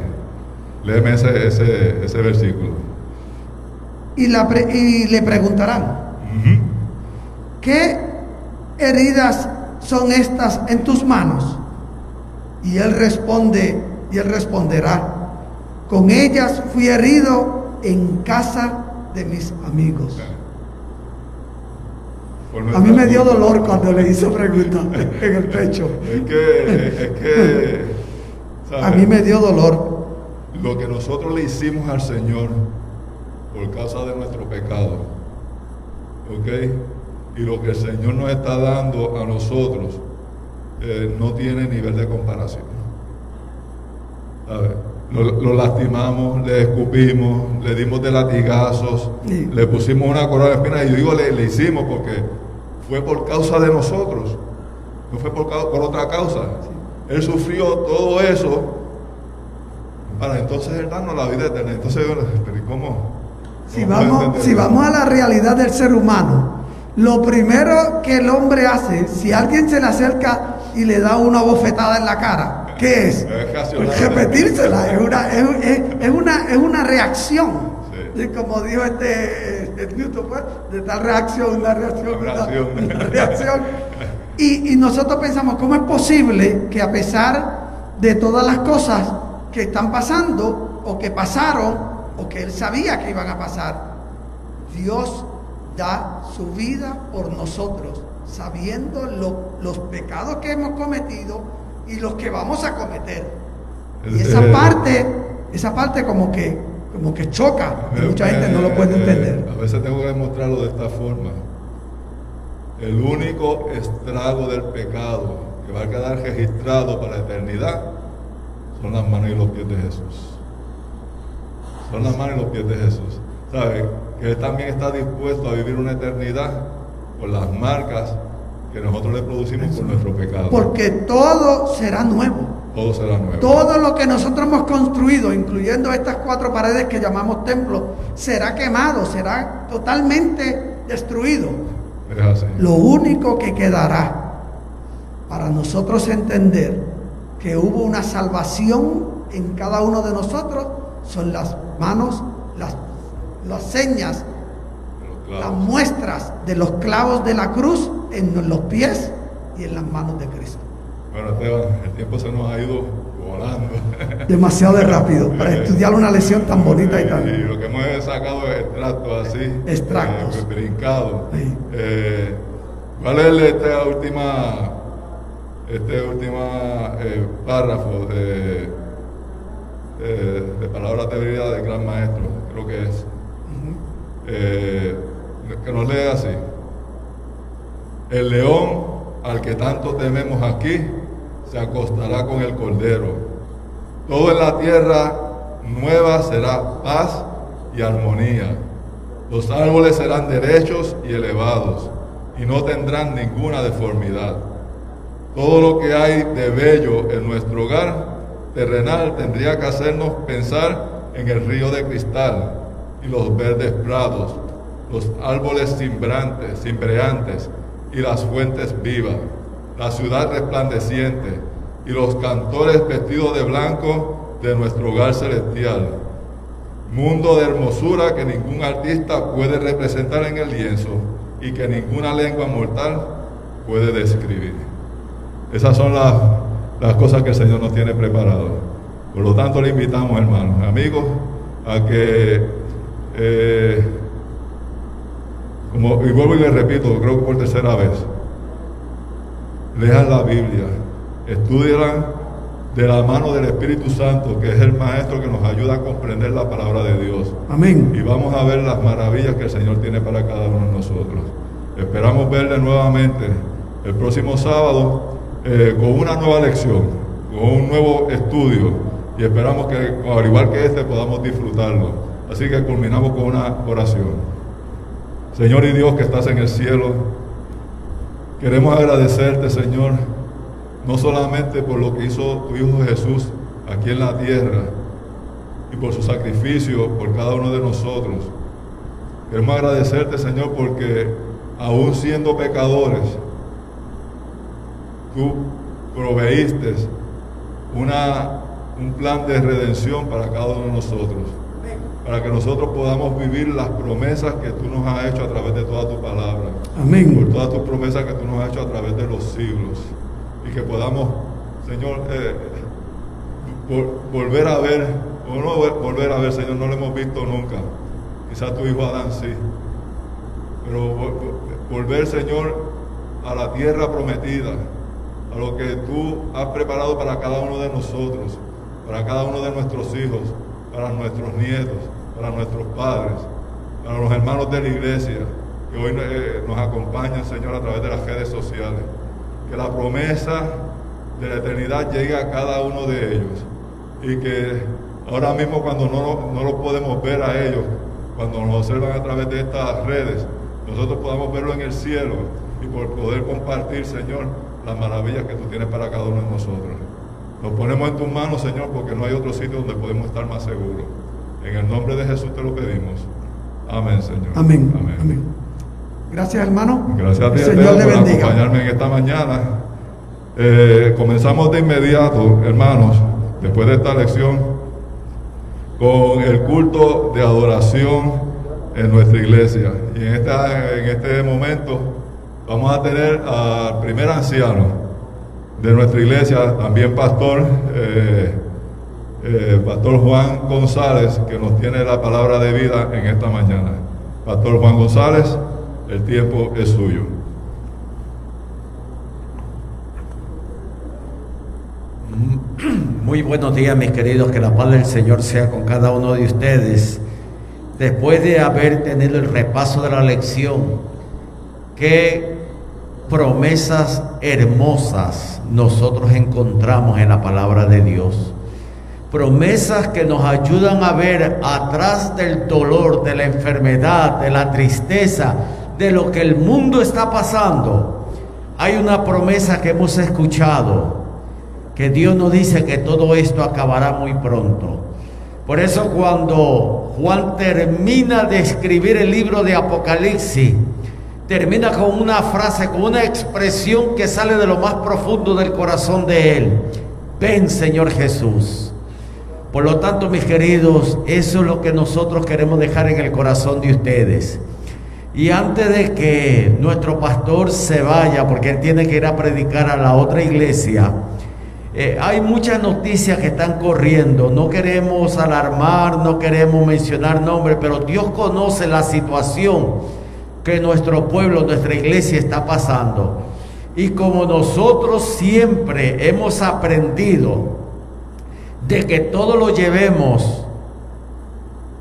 Léeme ese versículo. Y le preguntarán, ¿qué heridas son estas en tus manos? Y él responderá, con ellas fui herido en casa de mis amigos. A mí me dio dolor cuando le hizo pregunta en el pecho. Es que ¿sabes? A mí me dio dolor. Lo que nosotros le hicimos al Señor por causa de nuestro pecado, ¿ok? y lo que el Señor nos está dando a nosotros no tiene nivel de comparación. ¿Sabe? Lo lastimamos, le escupimos, le dimos de latigazos, Sí. le pusimos una corona de espinas, y yo digo le hicimos porque fue por causa de nosotros, no fue por otra causa. Él sufrió todo eso para entonces Él darnos la vida eterna. Entonces, pero ¿cómo? Si vamos a la realidad del ser humano, lo primero que el hombre hace, si alguien se le acerca y le da una bofetada en la cara, ¿qué es? Pues repetírsela, es una reacción. Sí. Y como dijo Newton, pues, de tal reacción, una reacción. Y nosotros pensamos, ¿cómo es posible que a pesar de todas las cosas que están pasando, o que pasaron, o que Él sabía que iban a pasar, Dios da su vida por nosotros, sabiendo los pecados que hemos cometido y los que vamos a cometer? Y esa parte como que choca, y mucha gente no lo puede entender. A veces tengo que demostrarlo de esta forma. El único estrago del pecado que va a quedar registrado para la eternidad son las manos y los pies de Jesús. Son las manos y los pies de Jesús. ¿Sabe? Que Él también está dispuesto a vivir una eternidad por las marcas que nosotros le producimos por nuestro pecado. Porque todo será nuevo. Todo será nuevo. Todo lo que nosotros hemos construido, incluyendo estas 4 paredes que llamamos templo, será quemado, será totalmente destruido. Es así. Lo único que quedará para nosotros entender que hubo una salvación en cada uno de nosotros son las manos, las señas, las muestras de los clavos de la cruz en los pies y en las manos de Cristo. Bueno, Esteban, el tiempo se nos ha ido volando. Demasiado rápido para estudiar una lección tan bonita y tan... Y lo que hemos sacado es extractos así. Extractos. Brincados. Sí. ¿Cuál es este último párrafo de palabras de vida del gran maestro? Creo que es. Que nos lee así: el león al que tanto tememos aquí se acostará con el cordero. Todo en la tierra nueva será paz y armonía. Los árboles serán derechos y elevados y no tendrán ninguna deformidad. Todo lo que hay de bello en nuestro hogar terrenal tendría que hacernos pensar en el río de cristal y los verdes prados, los árboles cimbreantes y las fuentes vivas, la ciudad resplandeciente y los cantores vestidos de blanco de nuestro hogar celestial. Mundo de hermosura que ningún artista puede representar en el lienzo y que ninguna lengua mortal puede describir. Esas son las cosas que el Señor nos tiene preparado. Por lo tanto, le invitamos, hermanos, amigos, a que, y vuelvo y le repito, creo que por tercera vez, lean la Biblia, estudienla de la mano del Espíritu Santo, que es el Maestro que nos ayuda a comprender la palabra de Dios. Amén. Y vamos a ver las maravillas que el Señor tiene para cada uno de nosotros. Esperamos verle nuevamente el próximo sábado con una nueva lección, con un nuevo estudio, y esperamos que, al igual que podamos disfrutarlo. Así que culminamos con una oración. Señor y Dios que estás en el cielo, queremos agradecerte, Señor, no solamente por lo que hizo tu Hijo Jesús aquí en la tierra y por su sacrificio por cada uno de nosotros. Queremos agradecerte, Señor, porque aún siendo pecadores, tú proveíste un plan de redención para cada uno de nosotros, para que nosotros podamos vivir las promesas que tú nos has hecho a través de toda tu palabra. Amén. Por todas tus promesas que tú nos has hecho a través de los siglos. Y que podamos, Señor, volver a ver, o no volver a ver, Señor, no lo hemos visto nunca. Quizás tu hijo Adán sí. Pero volver, Señor, a la tierra prometida, a lo que tú has preparado para cada uno de nosotros, para cada uno de nuestros hijos, para nuestros nietos, para nuestros padres, para los hermanos de la iglesia, que hoy nos acompañan, Señor, a través de las redes sociales. Que la promesa de la eternidad llegue a cada uno de ellos. Y que ahora mismo, cuando no los podemos ver a ellos, cuando nos observan a través de estas redes, nosotros podamos verlo en el cielo y por poder compartir, Señor, las maravillas que tú tienes para cada uno de nosotros. Nos ponemos en tus manos, Señor, porque no hay otro sitio donde podemos estar más seguros. En el nombre de Jesús te lo pedimos. Amén, Señor. Amén. Amén. Amén. Gracias, hermano. Gracias a ti, Señor le por bendiga. acompañarme en esta mañana. Comenzamos de inmediato, hermanos, después de esta lección, con el culto de adoración en nuestra iglesia. Y en este momento vamos a tener al primer anciano de nuestra iglesia, también pastor, Pastor Juan González, que nos tiene la palabra de vida en esta mañana. Pastor Juan González, el tiempo es suyo. Muy buenos días, mis queridos, que la paz del Señor sea con cada uno de ustedes. Después de haber tenido el repaso de la lección, qué promesas hermosas nosotros encontramos en la palabra de Dios. Promesas que nos ayudan a ver atrás del dolor, de la enfermedad, de la tristeza, de lo que el mundo está pasando. Hay una promesa que hemos escuchado, que Dios nos dice que todo esto acabará muy pronto. Por eso cuando Juan termina de escribir el libro de Apocalipsis, termina con una frase, con una expresión que sale de lo más profundo del corazón de él: ven, Señor Jesús. Por lo tanto, mis queridos, eso es lo que nosotros queremos dejar en el corazón de ustedes. Y antes de que nuestro pastor se vaya, porque él tiene que ir a predicar a la otra iglesia, hay muchas noticias que están corriendo. No queremos alarmar, no queremos mencionar nombres, pero Dios conoce la situación que nuestro pueblo, nuestra iglesia está pasando. Y como nosotros siempre hemos aprendido de que todo lo llevemos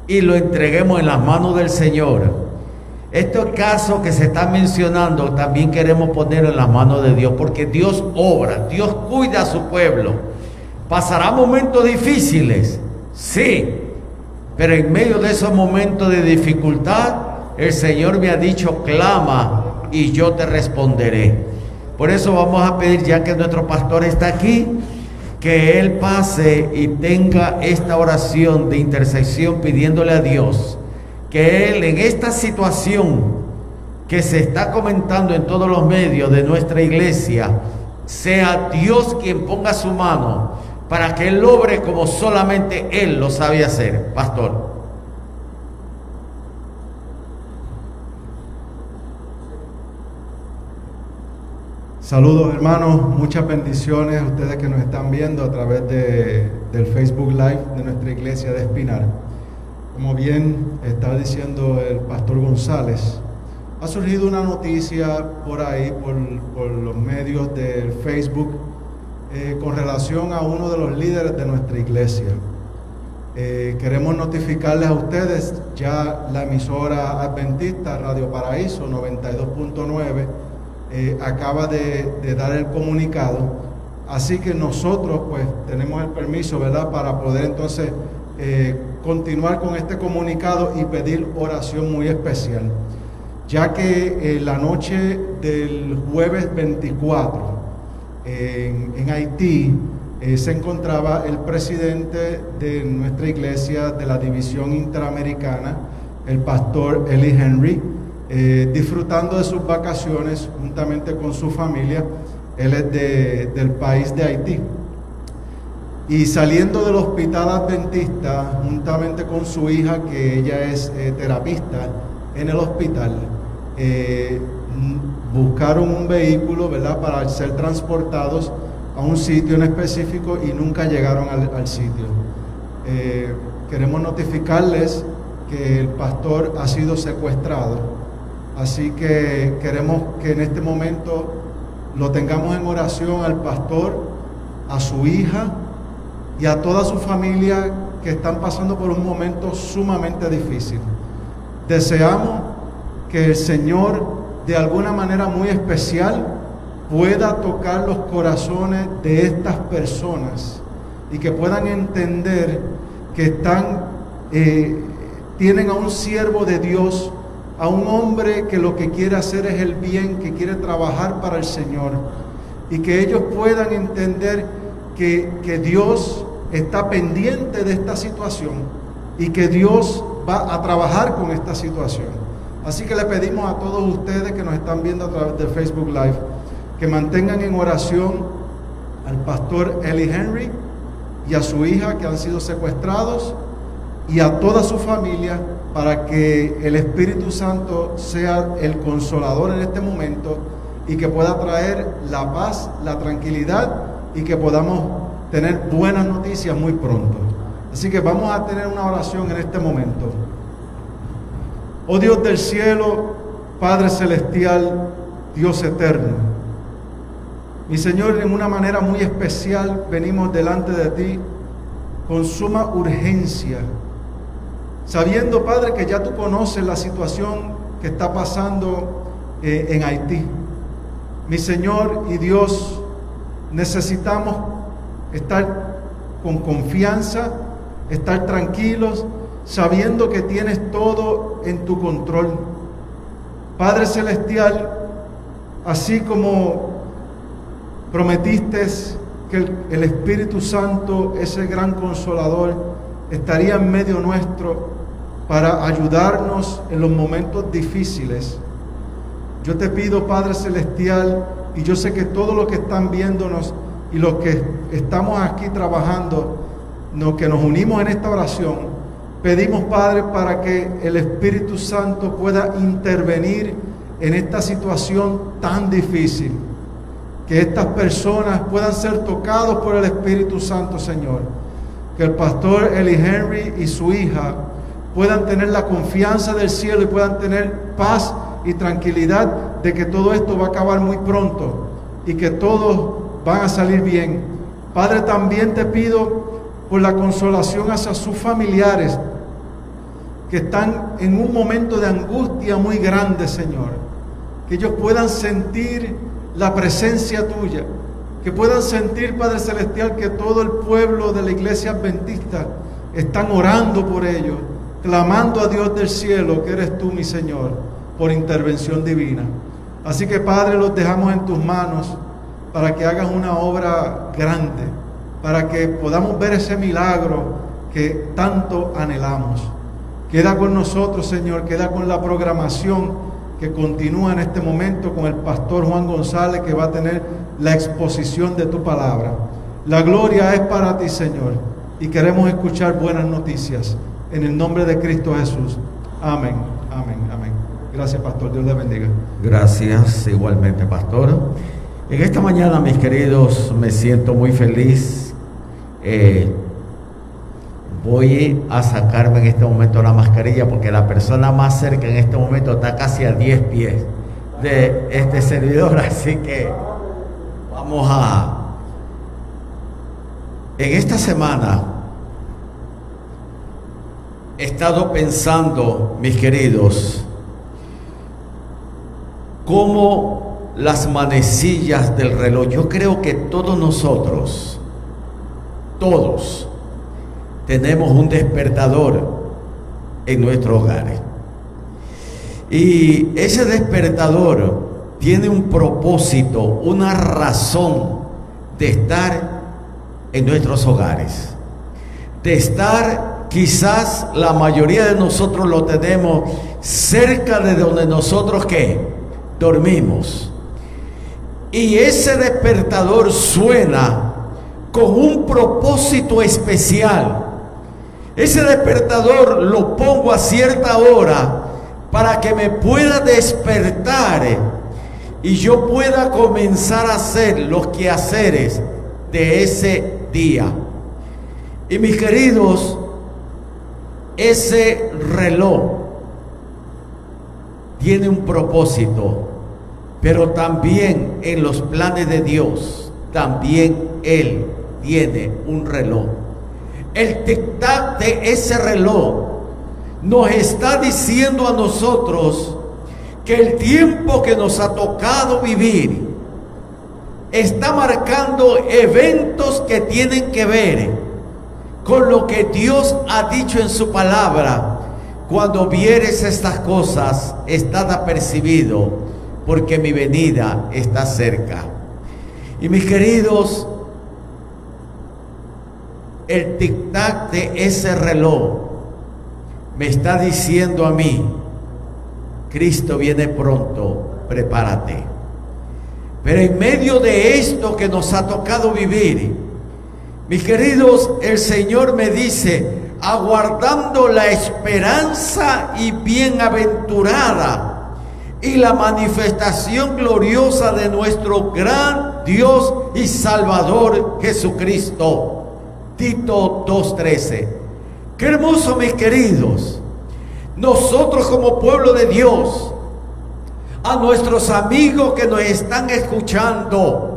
y lo entreguemos en las manos del Señor, estos casos que se están mencionando también queremos poner en las manos de Dios, porque Dios obra, Dios cuida a su pueblo. ¿Pasará momentos difíciles? Sí, pero en medio de esos momentos de dificultad, el Señor me ha dicho: clama y yo te responderé. Por eso vamos a pedir, ya que nuestro pastor está aquí, que él pase y tenga esta oración de intercesión pidiéndole a Dios que él, en esta situación que se está comentando en todos los medios de nuestra iglesia, sea Dios quien ponga su mano para que él obre como solamente él lo sabe hacer. Pastor. Saludos, hermanos, muchas bendiciones a ustedes que nos están viendo a través del Facebook Live de nuestra iglesia de Espinar. Como bien estaba diciendo el pastor González, ha surgido una noticia por ahí, por los medios del Facebook, con relación a uno de los líderes de nuestra iglesia. Queremos notificarles a ustedes, ya la emisora adventista Radio Paraíso 92.9 acaba de dar el comunicado, así que nosotros pues tenemos el permiso, ¿verdad?, para poder entonces continuar con este comunicado y pedir oración muy especial, ya que la noche del jueves 24 en Haití se encontraba el presidente de nuestra iglesia de la división interamericana, el pastor Eli Henry, disfrutando de sus vacaciones juntamente con su familia. Él es del país de Haití. Y saliendo del hospital adventista, juntamente con su hija, que ella es terapista en el hospital, buscaron un vehículo, ¿verdad?, para ser transportados a un sitio en específico y nunca llegaron al sitio. Queremos notificarles que el pastor ha sido secuestrado, así que queremos que en este momento lo tengamos en oración al pastor, a su hija y a toda su familia que están pasando por un momento sumamente difícil. Deseamos que el Señor de alguna manera muy especial pueda tocar los corazones de estas personas y que puedan entender que tienen a un siervo de Dios, a un hombre que lo que quiere hacer es el bien, que quiere trabajar para el Señor, y que ellos puedan entender que Dios está pendiente de esta situación y que Dios va a trabajar con esta situación. Así que le pedimos a todos ustedes que nos están viendo a través de Facebook Live que mantengan en oración al pastor Eli Henry y a su hija que han sido secuestrados y a toda su familia, para que el Espíritu Santo sea el consolador en este momento y que pueda traer la paz, la tranquilidad, y que podamos tener buenas noticias muy pronto. Así que vamos a tener una oración en este momento. Oh Dios del cielo, Padre celestial, Dios eterno, mi Señor, en una manera muy especial venimos delante de ti con suma urgencia, sabiendo, Padre, que ya tú conoces la situación que está pasando en Haití. Mi Señor y Dios, necesitamos estar con confianza, estar tranquilos, sabiendo que tienes todo en tu control. Padre celestial, así como prometiste que el Espíritu Santo, ese gran consolador, estaría en medio nuestro para ayudarnos en los momentos difíciles. Yo te pido, Padre celestial, y yo sé que todos los que están viéndonos y los que estamos aquí trabajando, que nos unimos en esta oración, pedimos, Padre, para que el Espíritu Santo pueda intervenir en esta situación tan difícil, que estas personas puedan ser tocados por el Espíritu Santo, Señor, que el pastor Eli Henry y su hija puedan tener la confianza del cielo y puedan tener paz y tranquilidad de que todo esto va a acabar muy pronto y que todos van a salir bien. Padre, también te pido por la consolación hacia sus familiares que están en un momento de angustia muy grande, Señor, que ellos puedan sentir la presencia tuya, que puedan sentir, Padre celestial, que todo el pueblo de la iglesia adventista están orando por ellos, clamando a Dios del cielo, que eres tú, mi Señor, por intervención divina. Así que, Padre, los dejamos en tus manos para que hagas una obra grande, para que podamos ver ese milagro que tanto anhelamos. Queda con nosotros, Señor, queda con la programación que continúa en este momento con el pastor Juan González, que va a tener la exposición de tu palabra. La gloria es para ti, Señor, y queremos escuchar buenas noticias en el nombre de Cristo Jesús. Amén, amén, amén. Gracias, pastor. Dios le bendiga. Gracias, igualmente, pastor. En esta mañana, mis queridos, me siento muy feliz. Voy a sacarme en este momento la mascarilla porque la persona más cerca en este momento está casi a 10 pies de este servidor, así que vamos a... En esta semana he estado pensando, mis queridos, cómo las manecillas del reloj, yo creo que todos nosotros, todos, tenemos un despertador en nuestros hogares. Y ese despertador tiene un propósito, una razón de estar en nuestros hogares. De estar, quizás la mayoría de nosotros lo tenemos cerca de donde nosotros, ¿qué? Dormimos. Y ese despertador suena con un propósito especial. Ese despertador lo pongo a cierta hora para que me pueda despertar y yo pueda comenzar a hacer los quehaceres de ese día. Y mis queridos, ese reloj tiene un propósito, pero también en los planes de Dios, también Él tiene un reloj. El tic-tac de ese reloj nos está diciendo a nosotros que el tiempo que nos ha tocado vivir está marcando eventos que tienen que ver con lo que Dios ha dicho en su palabra. Cuando vieres estas cosas, estad apercibido, porque mi venida está cerca. Y mis queridos, el tic-tac de ese reloj me está diciendo a mí: Cristo viene pronto, prepárate. Pero en medio de esto que nos ha tocado vivir, mis queridos, el Señor me dice: aguardando la esperanza y bienaventurada y la manifestación gloriosa de nuestro gran Dios y Salvador Jesucristo. Tito 2:13. Qué hermoso, mis queridos. Nosotros como pueblo de Dios, a nuestros amigos que nos están escuchando,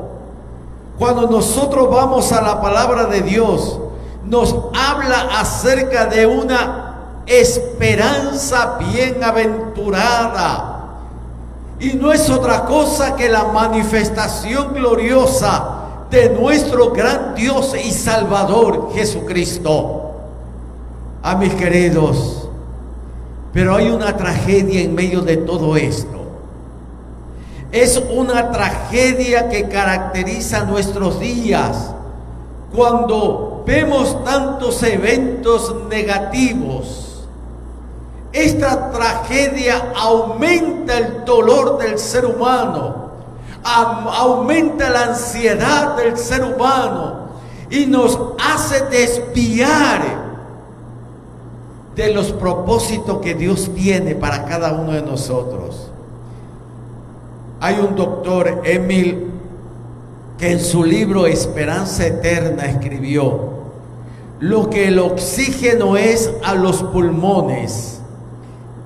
cuando nosotros vamos a la palabra de Dios, nos habla acerca de una esperanza bienaventurada. Y no es otra cosa que la manifestación gloriosa de nuestro gran Dios y Salvador Jesucristo. A mis queridos, pero hay una tragedia en medio de todo esto. Es una tragedia que caracteriza nuestros días, cuando vemos tantos eventos negativos. Esta tragedia aumenta el dolor del ser humano, aumenta la ansiedad del ser humano y nos hace desviar de los propósitos que Dios tiene para cada uno de nosotros. Hay un doctor, Emil, que en su libro Esperanza Eterna escribió: lo que el oxígeno es a los pulmones,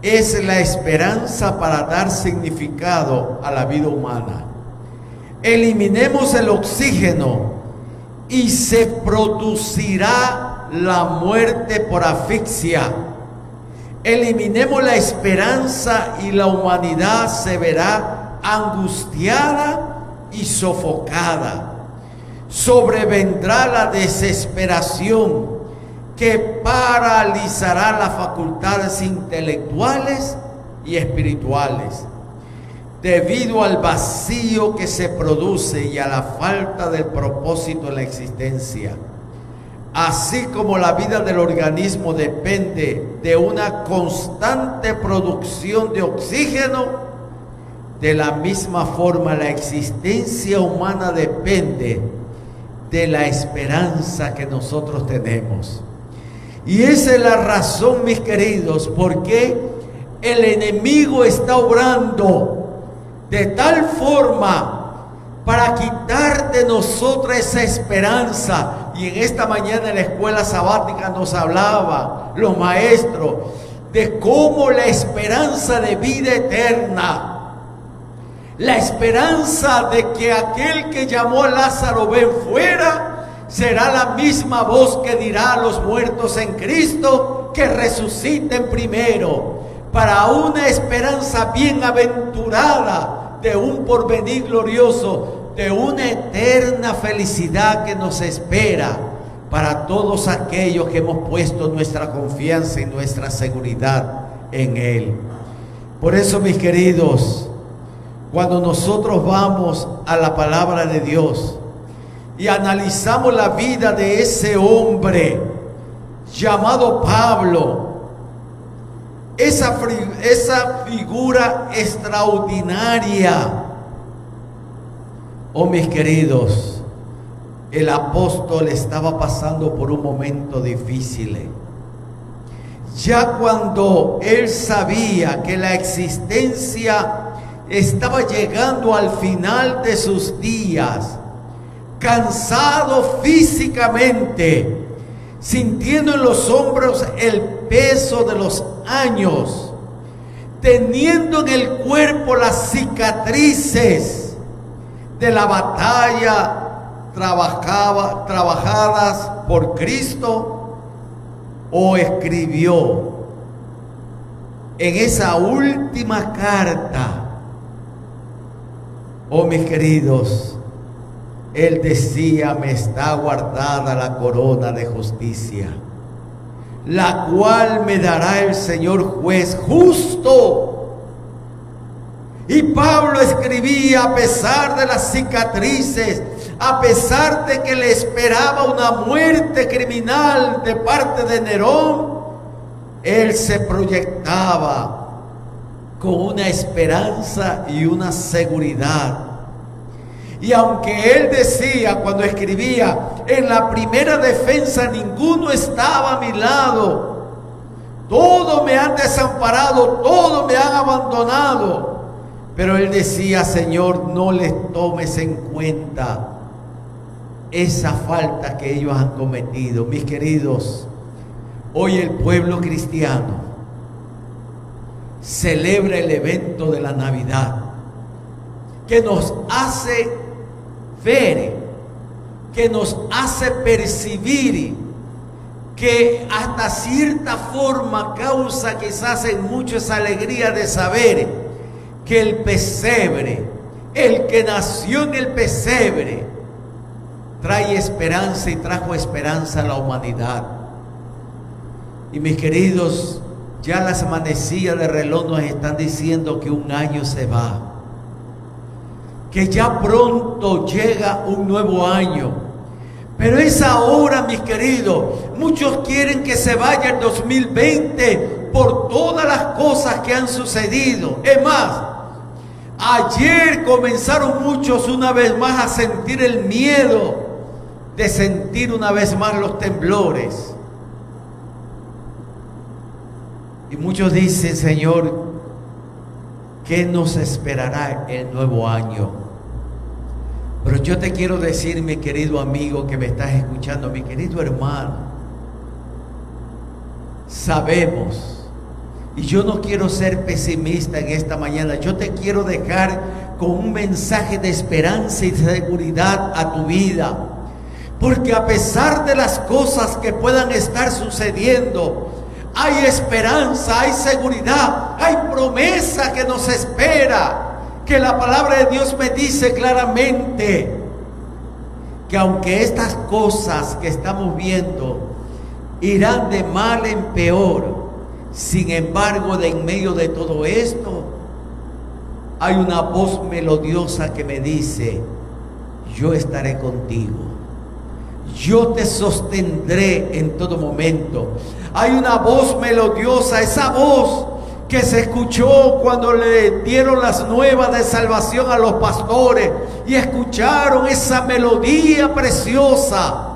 es la esperanza para dar significado a la vida humana. Eliminemos el oxígeno y se producirá la muerte por asfixia. Eliminemos la esperanza y la humanidad se verá angustiada y sofocada. Sobrevendrá la desesperación que paralizará las facultades intelectuales y espirituales, debido al vacío que se produce y a la falta del propósito en la existencia. Así como la vida del organismo depende de una constante producción de oxígeno, de la misma forma la existencia humana depende de la esperanza que nosotros tenemos. Y esa es la razón, mis queridos, por qué el enemigo está obrando de tal forma para quitar de nosotros esa esperanza. Y en esta mañana en la escuela sabática nos hablaba los maestros de cómo la esperanza de vida eterna, la esperanza de que aquel que llamó a Lázaro ven fuera, será la misma voz que dirá a los muertos en Cristo que resuciten primero, para una esperanza bienaventurada de un porvenir glorioso, de una eterna felicidad que nos espera para todos aquellos que hemos puesto nuestra confianza y nuestra seguridad en Él. Por eso, mis queridos, cuando nosotros vamos a la palabra de Dios y analizamos la vida de ese hombre llamado Pablo, esa figura extraordinaria, oh mis queridos, el apóstol estaba pasando por un momento difícil. Ya cuando él sabía que la existencia estaba llegando al final de sus días, cansado físicamente, sintiendo en los hombros el peso de los años, teniendo en el cuerpo las cicatrices de la batalla trabajadas por Cristo, o escribió en esa última carta, oh mis queridos, él decía: me está guardada la corona de justicia, la cual me dará el Señor juez justo. Y Pablo escribía a pesar de las cicatrices, a pesar de que le esperaba una muerte criminal de parte de Nerón, él se proyectaba con una esperanza y una seguridad. Y aunque él decía cuando escribía: en la primera defensa ninguno estaba a mi lado, todos me han desamparado, todos me han abandonado, pero él decía: Señor, no les tomes en cuenta esa falta que ellos han cometido. Mis queridos, hoy el pueblo cristiano celebra el evento de la Navidad, que nos hace ver, que nos hace percibir, que hasta cierta forma causa quizás en muchos esa alegría de saber que el pesebre, el que nació en el pesebre, trae esperanza y trajo esperanza a la humanidad. Y mis queridos, ya las manecillas de reloj nos están diciendo que un año se va, que ya pronto llega un nuevo año. Pero es ahora, mis queridos. Muchos quieren que se vaya el 2020 por todas las cosas que han sucedido. Es más, ayer comenzaron muchos una vez más a sentir el miedo de sentir una vez más los temblores. Y muchos dicen: Señor, ¿qué nos esperará el nuevo año? Pero yo te quiero decir, mi querido amigo que me estás escuchando, mi querido hermano, sabemos, y yo no quiero ser pesimista en esta mañana, yo te quiero dejar con un mensaje de esperanza y seguridad a tu vida, porque a pesar de las cosas que puedan estar sucediendo, hay esperanza, hay seguridad, hay promesa que nos espera. Que la palabra de Dios me dice claramente que aunque estas cosas que estamos viendo irán de mal en peor, sin embargo, de en medio de todo esto, hay una voz melodiosa que me dice: yo estaré contigo, yo te sostendré en todo momento. Hay una voz melodiosa, esa voz que se escuchó cuando le dieron las nuevas de salvación a los pastores y escucharon esa melodía preciosa.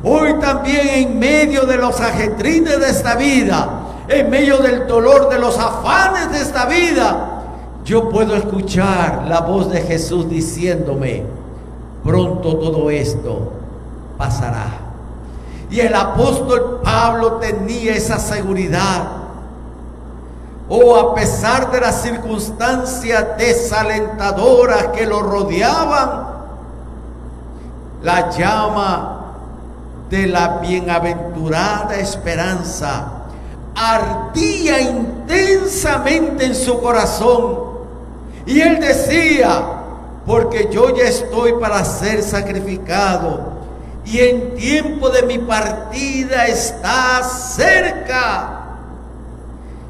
Hoy también, en medio de los ajetrines de esta vida, en medio del dolor, de los afanes de esta vida, yo puedo escuchar la voz de Jesús diciéndome: pronto todo esto pasará. Y el apóstol Pablo tenía esa seguridad. A pesar de las circunstancias desalentadoras que lo rodeaban, la llama de la bienaventurada esperanza ardía intensamente en su corazón. Y él decía: porque yo ya estoy para ser sacrificado, y en tiempo de mi partida está cerca.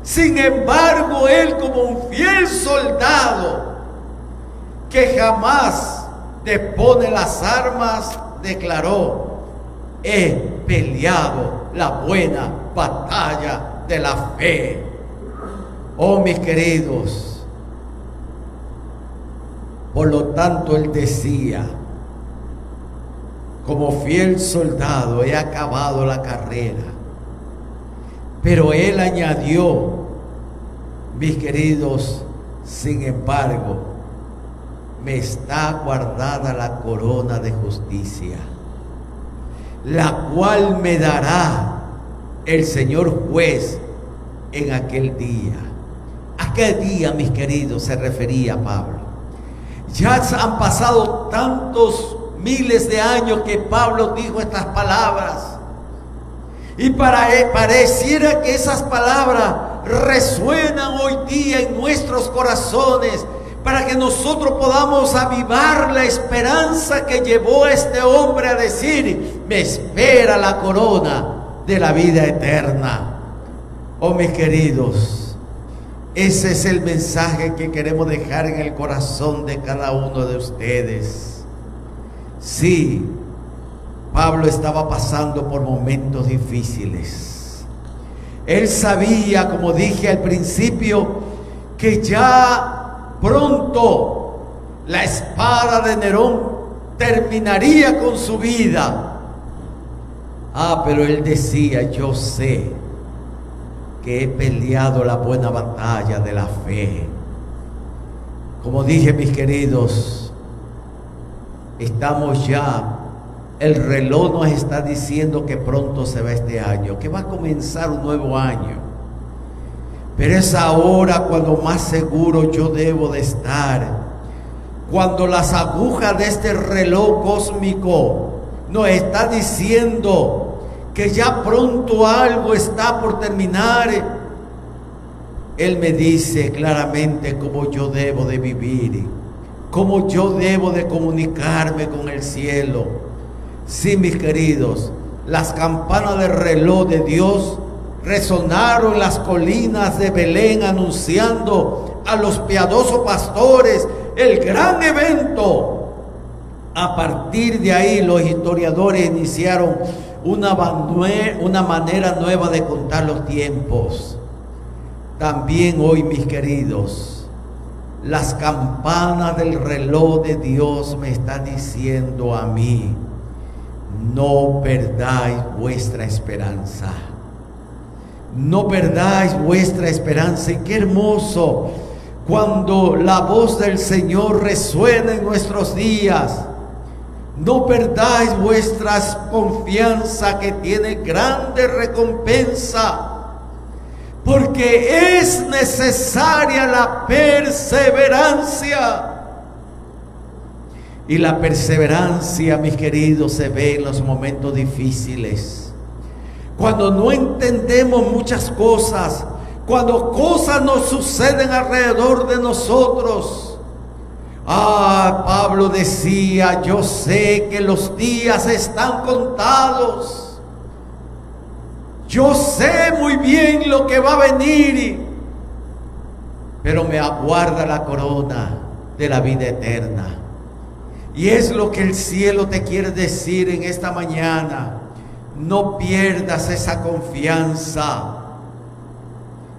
Sin embargo, él, como un fiel soldado que jamás depone las armas, declaró: he peleado la buena batalla de la fe. Oh, mis queridos, por lo tanto él decía: como fiel soldado he acabado la carrera. Pero él añadió, mis queridos, sin embargo, me está guardada la corona de justicia, la cual me dará el Señor juez en aquel día. ¿A qué día, mis queridos, se refería Pablo? Ya han pasado tantos miles de años que Pablo dijo estas palabras. Y pareciera que esas palabras resuenan hoy día en nuestros corazones, para que nosotros podamos avivar la esperanza que llevó a este hombre a decir: me espera la corona de la vida eterna. Oh, mis queridos, ese es el mensaje que queremos dejar en el corazón de cada uno de ustedes. Sí, Pablo estaba pasando por momentos difíciles. Él sabía, como dije al principio, que ya pronto la espada de Nerón terminaría con su vida. Pero él decía: yo sé que he peleado la buena batalla de la fe. Como dije, mis queridos, estamos ya, el reloj nos está diciendo que pronto se va este año, que va a comenzar un nuevo año. Pero es ahora cuando más seguro yo debo de estar, cuando las agujas de este reloj cósmico nos está diciendo que ya pronto algo está por terminar. Él me dice claramente cómo yo debo de vivir, cómo yo debo de comunicarme con el cielo. Sí, mis queridos, las campanas del reloj de Dios resonaron en las colinas de Belén, anunciando a los piadosos pastores el gran evento. A partir de ahí, los historiadores iniciaron una manera nueva de contar los tiempos. También hoy, mis queridos, las campanas del reloj de Dios me están diciendo a mí: no perdáis vuestra esperanza. No perdáis vuestra esperanza. Y qué hermoso cuando la voz del Señor resuena en nuestros días. No perdáis vuestra confianza, que tiene grande recompensa, porque es necesaria la perseverancia. Y la perseverancia, mis queridos, se ve en los momentos difíciles. Cuando no entendemos muchas cosas, cuando cosas nos suceden alrededor de nosotros. Pablo decía: yo sé que los días están contados. Yo sé muy bien lo que va a venir, pero me aguarda la corona de la vida eterna. Y es lo que el cielo te quiere decir en esta mañana. No pierdas esa confianza,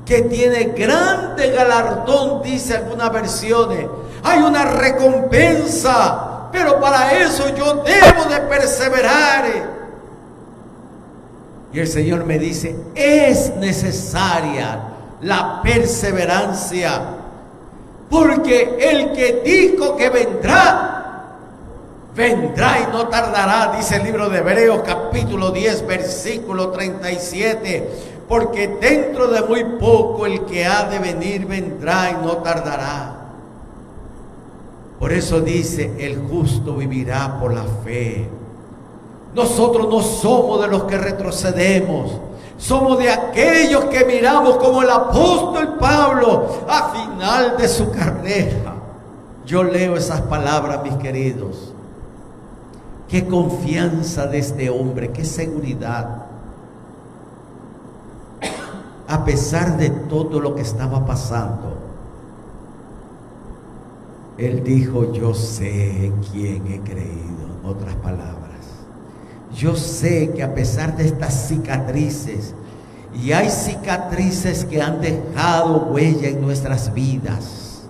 que tiene grande galardón, dice algunas versiones. Hay una recompensa, pero para eso yo debo de perseverar. Y el Señor me dice: es necesaria la perseverancia, porque el que dijo que vendrá, vendrá y no tardará, dice el libro de Hebreos capítulo 10 versículo 37, porque dentro de muy poco el que ha de venir vendrá y no tardará. Por eso dice: el justo vivirá por la fe. Nosotros no somos de los que retrocedemos, somos de aquellos que miramos como el apóstol Pablo a final de su carrera. Yo leo esas palabras, mis queridos. Qué confianza de este hombre, qué seguridad. A pesar de todo lo que estaba pasando, él dijo: yo sé en quién he creído. En otras palabras, yo sé que a pesar de estas cicatrices, y hay cicatrices que han dejado huella en nuestras vidas,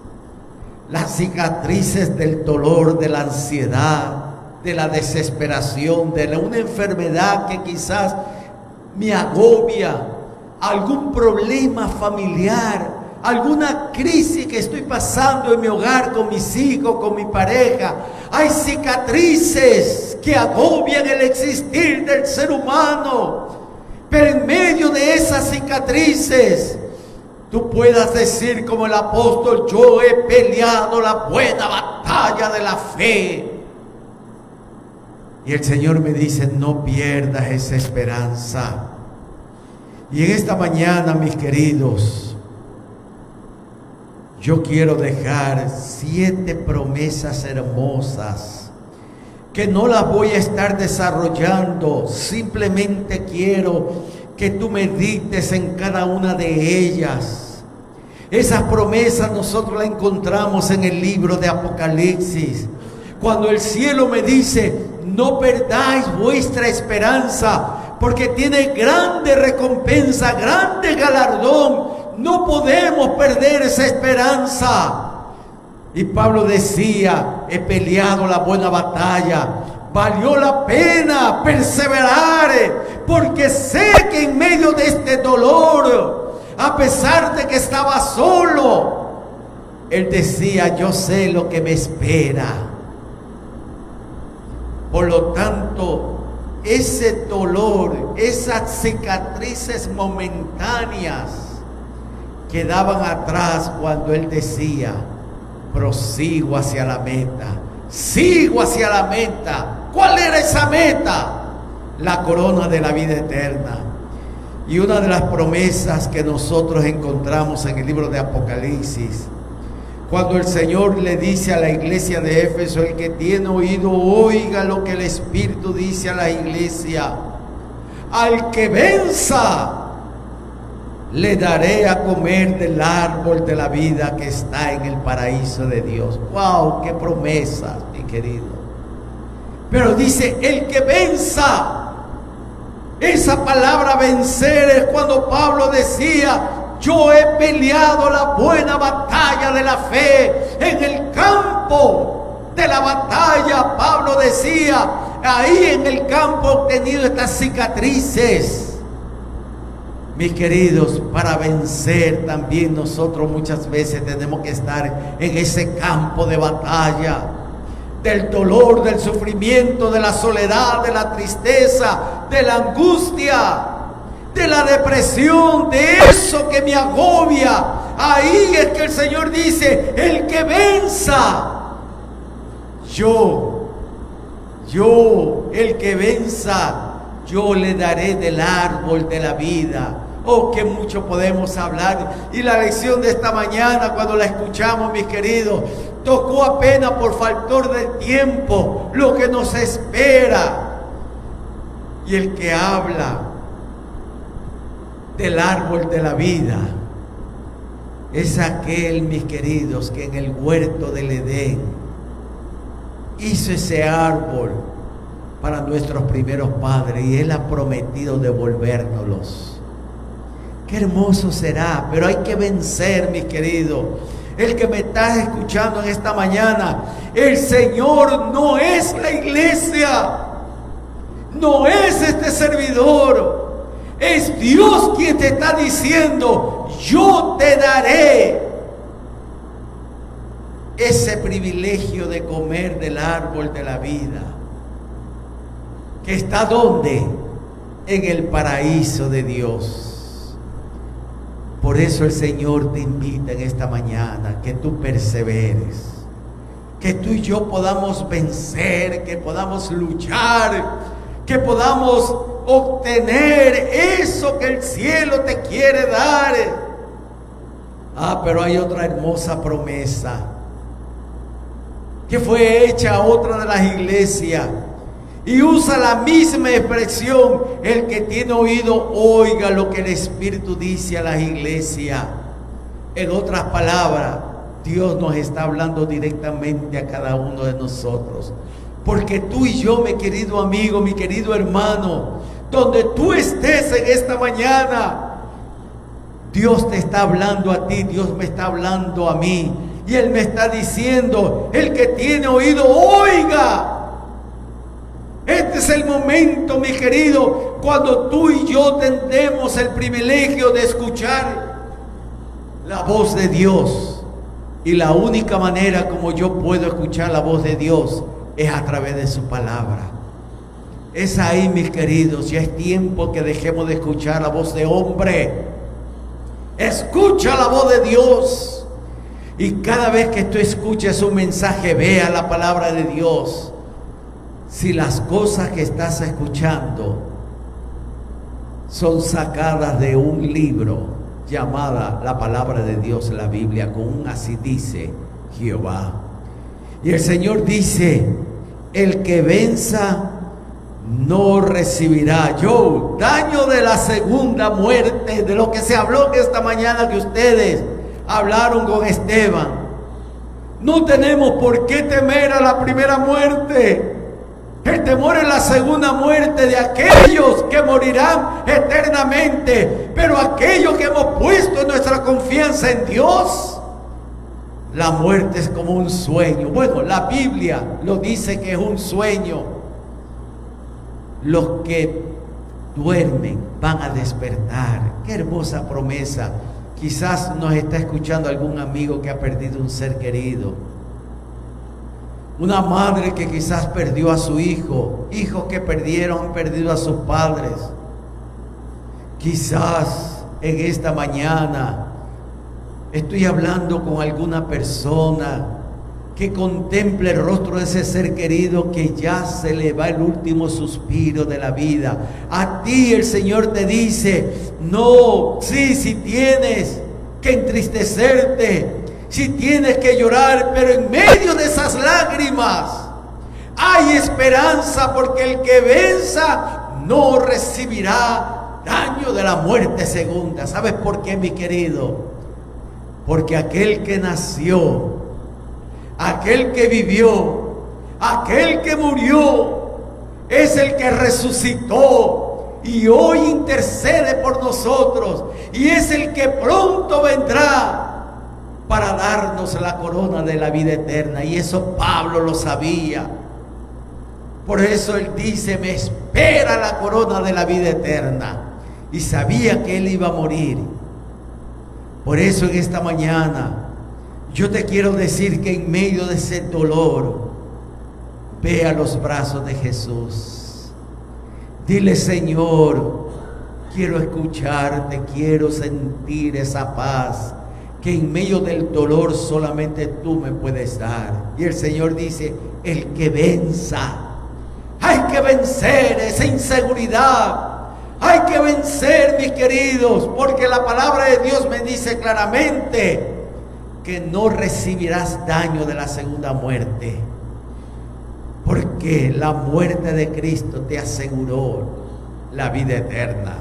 las cicatrices del dolor, de la ansiedad, de la desesperación, de una enfermedad que quizás me agobia, algún problema familiar, alguna crisis que estoy pasando en mi hogar, con mis hijos, con mi pareja. Hay cicatrices que agobian el existir del ser humano, pero en medio de esas cicatrices tú puedas decir como el apóstol: yo he peleado la buena batalla de la fe. Y el Señor me dice: no pierdas esa esperanza. Y en esta mañana, mis queridos, yo quiero dejar 7 promesas hermosas que no las voy a estar desarrollando. Simplemente quiero que tú medites en cada una de ellas. Esas promesas nosotros las encontramos en el libro de Apocalipsis. Cuando el cielo me dice, no perdáis vuestra esperanza, porque tiene grande recompensa, grande galardón. No podemos perder esa esperanza. Y Pablo decía, he peleado la buena batalla, valió la pena perseverar, porque sé que en medio de este dolor, a pesar de que estaba solo, él decía, yo sé lo que me espera. Por lo tanto, ese dolor, esas cicatrices momentáneas quedaban atrás cuando él decía, prosigo hacia la meta, sigo hacia la meta. ¿Cuál era esa meta? La corona de la vida eterna. Y una de las promesas que nosotros encontramos en el libro de Apocalipsis, cuando el Señor le dice a la iglesia de Éfeso, el que tiene oído oiga lo que el Espíritu dice a la iglesia, al que venza le daré a comer del árbol de la vida que está en el paraíso de Dios. ¡Wow! ¡Qué promesa, mi querido! Pero dice, el que venza. Esa palabra vencer es cuando Pablo decía, yo he peleado la buena batalla de la fe. En el campo de la batalla, Pablo decía, ahí en el campo he obtenido estas cicatrices. Mis queridos, para vencer también nosotros muchas veces tenemos que estar en ese campo de batalla, del dolor, del sufrimiento, de la soledad, de la tristeza, de la angustia, de la depresión, de eso que me agobia. Ahí es que el Señor dice, el que venza, el que venza, yo le daré del árbol de la vida. Oh, que mucho podemos hablar. Y la lección de esta mañana, cuando la escuchamos, mis queridos, tocó apenas por factor del tiempo lo que nos espera. Y el que habla del árbol de la vida es aquel, mis queridos, que en el huerto del Edén hizo ese árbol para nuestros primeros padres, y Él ha prometido devolvérnoslos. Qué hermoso será, pero hay que vencer, mis queridos. El que me estás escuchando en esta mañana, el Señor no es la iglesia, no es este servidor, es Dios quien te está diciendo, yo te daré ese privilegio de comer del árbol de la vida, que está ¿dónde? En el paraíso de Dios. Por eso el Señor te invita en esta mañana que tú perseveres, que tú y yo podamos vencer, que podamos luchar, que podamos obtener eso que el cielo te quiere dar. Pero hay otra hermosa promesa que fue hecha a otra de las iglesias, y usa la misma expresión, el que tiene oído oiga lo que el Espíritu dice a las iglesias. En otras palabras, Dios nos está hablando directamente a cada uno de nosotros, porque tú y yo, mi querido amigo, mi querido hermano, donde tú estés en esta mañana, Dios te está hablando a ti, Dios me está hablando a mí, y Él me está diciendo, el que tiene oído oiga. Este es el momento, mi querido, cuando tú y yo tendremos el privilegio de escuchar la voz de Dios. Y la única manera como yo puedo escuchar la voz de Dios es a través de su palabra. Es ahí, mis queridos, ya es tiempo que dejemos de escuchar la voz de hombre. Escucha la voz de Dios. Y cada vez que tú escuches un mensaje, vea la palabra de Dios. Si las cosas que estás escuchando son sacadas de un libro, llamada la palabra de Dios, la Biblia, con un así dice Jehová. Y el Señor dice, el que venza no recibirá daño de la segunda muerte, de lo que se habló esta mañana que ustedes hablaron con Esteban. No tenemos por qué temer a la primera muerte. El temor es la segunda muerte de aquellos que morirán eternamente. Pero aquellos que hemos puesto nuestra confianza en Dios, la muerte es como un sueño. Bueno, la Biblia lo dice que es un sueño. Los que duermen van a despertar. Qué hermosa promesa. Quizás nos está escuchando algún amigo que ha perdido un ser querido. Una madre que quizás perdió a su hijo. Hijos que han perdido a sus padres. Quizás en esta mañana estoy hablando con alguna persona que contemple el rostro de ese ser querido que ya se le va el último suspiro de la vida. A ti el Señor te dice, no, sí, si tienes que entristecerte, si tienes que llorar, pero en medio de esas lágrimas hay esperanza, porque el que venza no recibirá daño de la muerte segunda. ¿Sabes por qué, mi querido? Porque aquel que nació, aquel que vivió, aquel que murió, es el que resucitó y hoy intercede por nosotros, y es el que pronto vendrá para darnos la corona de la vida eterna. Y eso Pablo lo sabía. Por eso él dice, me espera la corona de la vida eterna. Y sabía que él iba a morir. Por eso en esta mañana yo te quiero decir que en medio de ese dolor, ve a los brazos de Jesús. Dile, Señor, quiero escucharte, quiero sentir esa paz que en medio del dolor solamente tú me puedes dar. Y el Señor dice, el que venza. Hay que vencer esa inseguridad. Hay que vencer, mis queridos, porque la palabra de Dios me dice claramente que no recibirás daño de la segunda muerte, porque la muerte de Cristo te aseguró la vida eterna.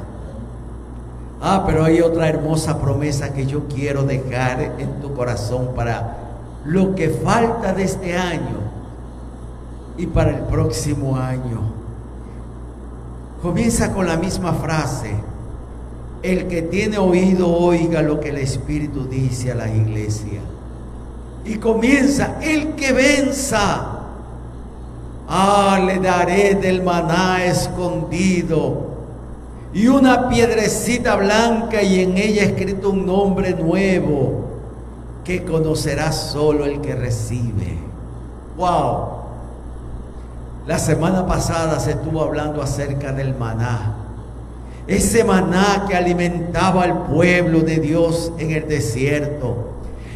Pero hay otra hermosa promesa que yo quiero dejar en tu corazón para lo que falta de este año y para el próximo año. Comienza con la misma frase: el que tiene oído oiga lo que el Espíritu dice a la iglesia. Y comienza: el que venza, le daré del maná escondido y una piedrecita blanca, y en ella escrito un nombre nuevo que conocerá solo el que recibe. ¡Wow! La semana pasada se estuvo hablando acerca del maná. Ese maná que alimentaba al pueblo de Dios en el desierto.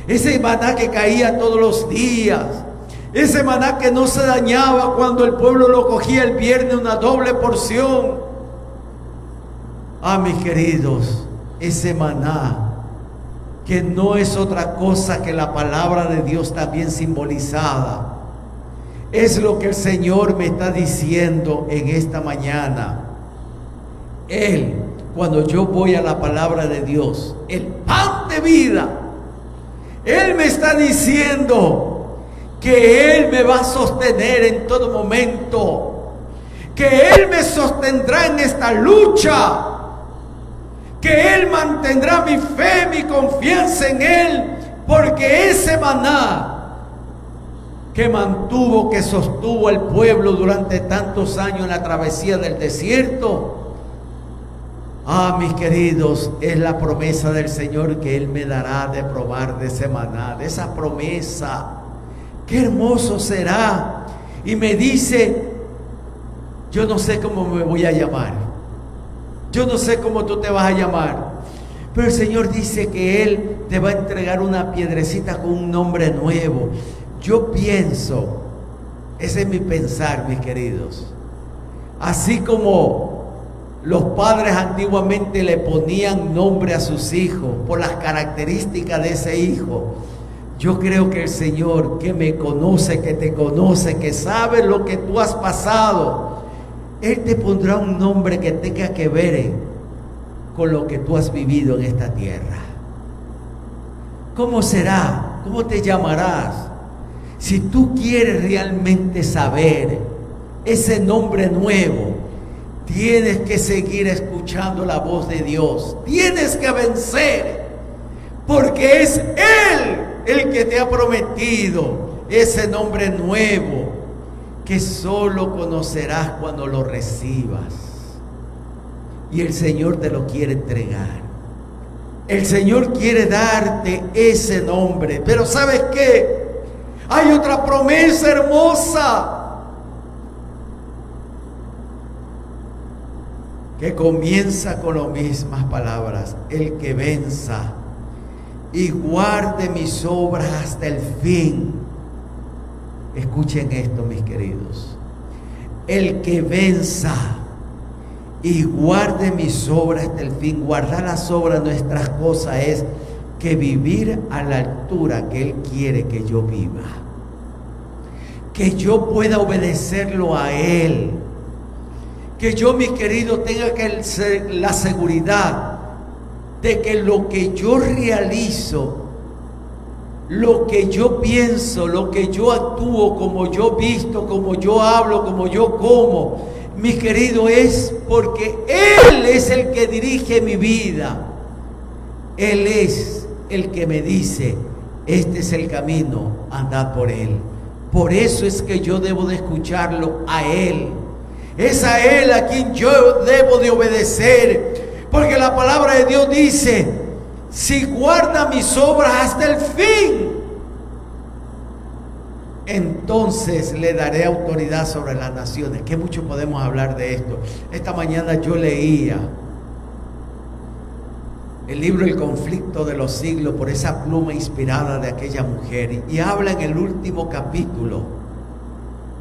Ese maná que caía todos los días. Ese maná que no se dañaba cuando el pueblo lo cogía el viernes, una doble porción. Mis queridos, ese maná que no es otra cosa que la palabra de Dios también simbolizada. Es lo que el Señor me está diciendo en esta mañana. Él, cuando yo voy a la palabra de Dios, el pan de vida, Él me está diciendo que Él me va a sostener en todo momento, que Él me sostendrá en esta lucha, que Él mantendrá mi fe, mi confianza en Él, porque ese maná que mantuvo, que sostuvo al pueblo durante tantos años en la travesía del desierto, mis queridos, es la promesa del Señor que Él me dará de probar de ese maná, de esa promesa. Qué hermoso será. Y me dice: yo no sé cómo me voy a llamar, yo no sé cómo tú te vas a llamar, pero el Señor dice que Él te va a entregar una piedrecita con un nombre nuevo. Yo pienso, ese es mi pensar, mis queridos, así como Los padres antiguamente le ponían nombre a sus hijos por las características de ese hijo. Yo creo que el Señor, que me conoce, que te conoce, que sabe lo que tú has pasado, Él te pondrá un nombre que tenga que ver con lo que tú has vivido en esta tierra. ¿Cómo será? ¿Cómo te llamarás? Si tú quieres realmente saber ese nombre nuevo, tienes que seguir escuchando la voz de Dios. Tienes que vencer, porque es Él el que te ha prometido ese nombre nuevo que solo conocerás cuando lo recibas. Y el Señor te lo quiere entregar. El Señor quiere darte ese nombre. Pero ¿sabes qué? Hay otra promesa hermosa que comienza con las mismas palabras: el que venza y guarde mis obras hasta el fin. Escuchen esto, mis queridos. El que venza y guarde mis obras hasta el fin. Guardar las obras de nuestras cosas es que vivir a la altura que Él quiere que yo viva, que yo pueda obedecerlo a Él, que yo, mis queridos, tenga la seguridad de que lo que yo realizo, lo que yo pienso, lo que yo actúo, como yo visto, como yo hablo, como yo como, mis queridos, es porque Él es el que dirige mi vida. Él es el que me dice: este es el camino, andad por él. Por eso es que yo debo de escucharlo a Él. Es a Él a quien yo debo de obedecer, porque la palabra de Dios dice: si guarda mis obras hasta el fin, entonces le daré autoridad sobre las naciones. Que mucho podemos hablar de esto. Esta mañana yo leía el libro El conflicto de los siglos por esa pluma inspirada de aquella mujer, y habla en el último capítulo.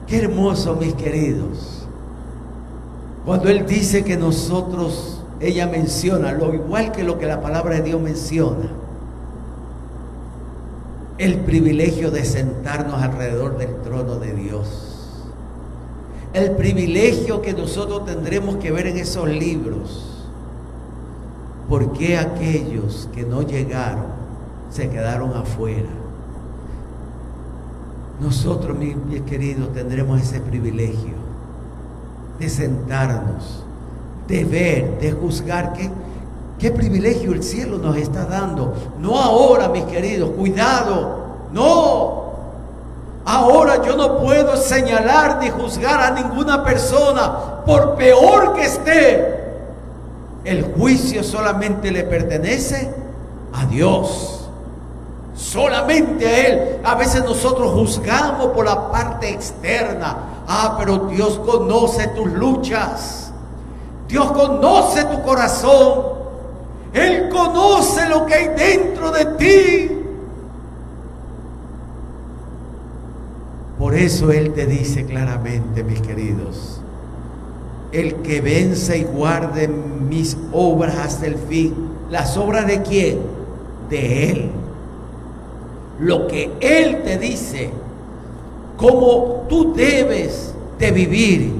Qué hermoso, mis queridos, cuando él dice que nosotros, ella menciona lo igual que lo que la palabra de Dios menciona, el privilegio de sentarnos alrededor del trono de Dios, el privilegio que nosotros tendremos que ver en esos libros. ¿Por qué aquellos que no llegaron se quedaron afuera? Nosotros, mis queridos, tendremos ese privilegio de sentarnos, de ver, de juzgar. ¿Qué privilegio el cielo nos está dando? No ahora, mis queridos, cuidado, no. Ahora yo no puedo señalar ni juzgar a ninguna persona, por peor que esté. El juicio solamente le pertenece a Dios, solamente a Él. A veces nosotros juzgamos por la parte externa. Pero Dios conoce tus luchas, Dios conoce tu corazón, Él conoce lo que hay dentro de ti. Por eso Él te dice claramente, mis queridos: el que venza y guarde mis obras hasta el fin. ¿Las obras de quién? De Él. Lo que Él te dice, cómo tú debes de vivir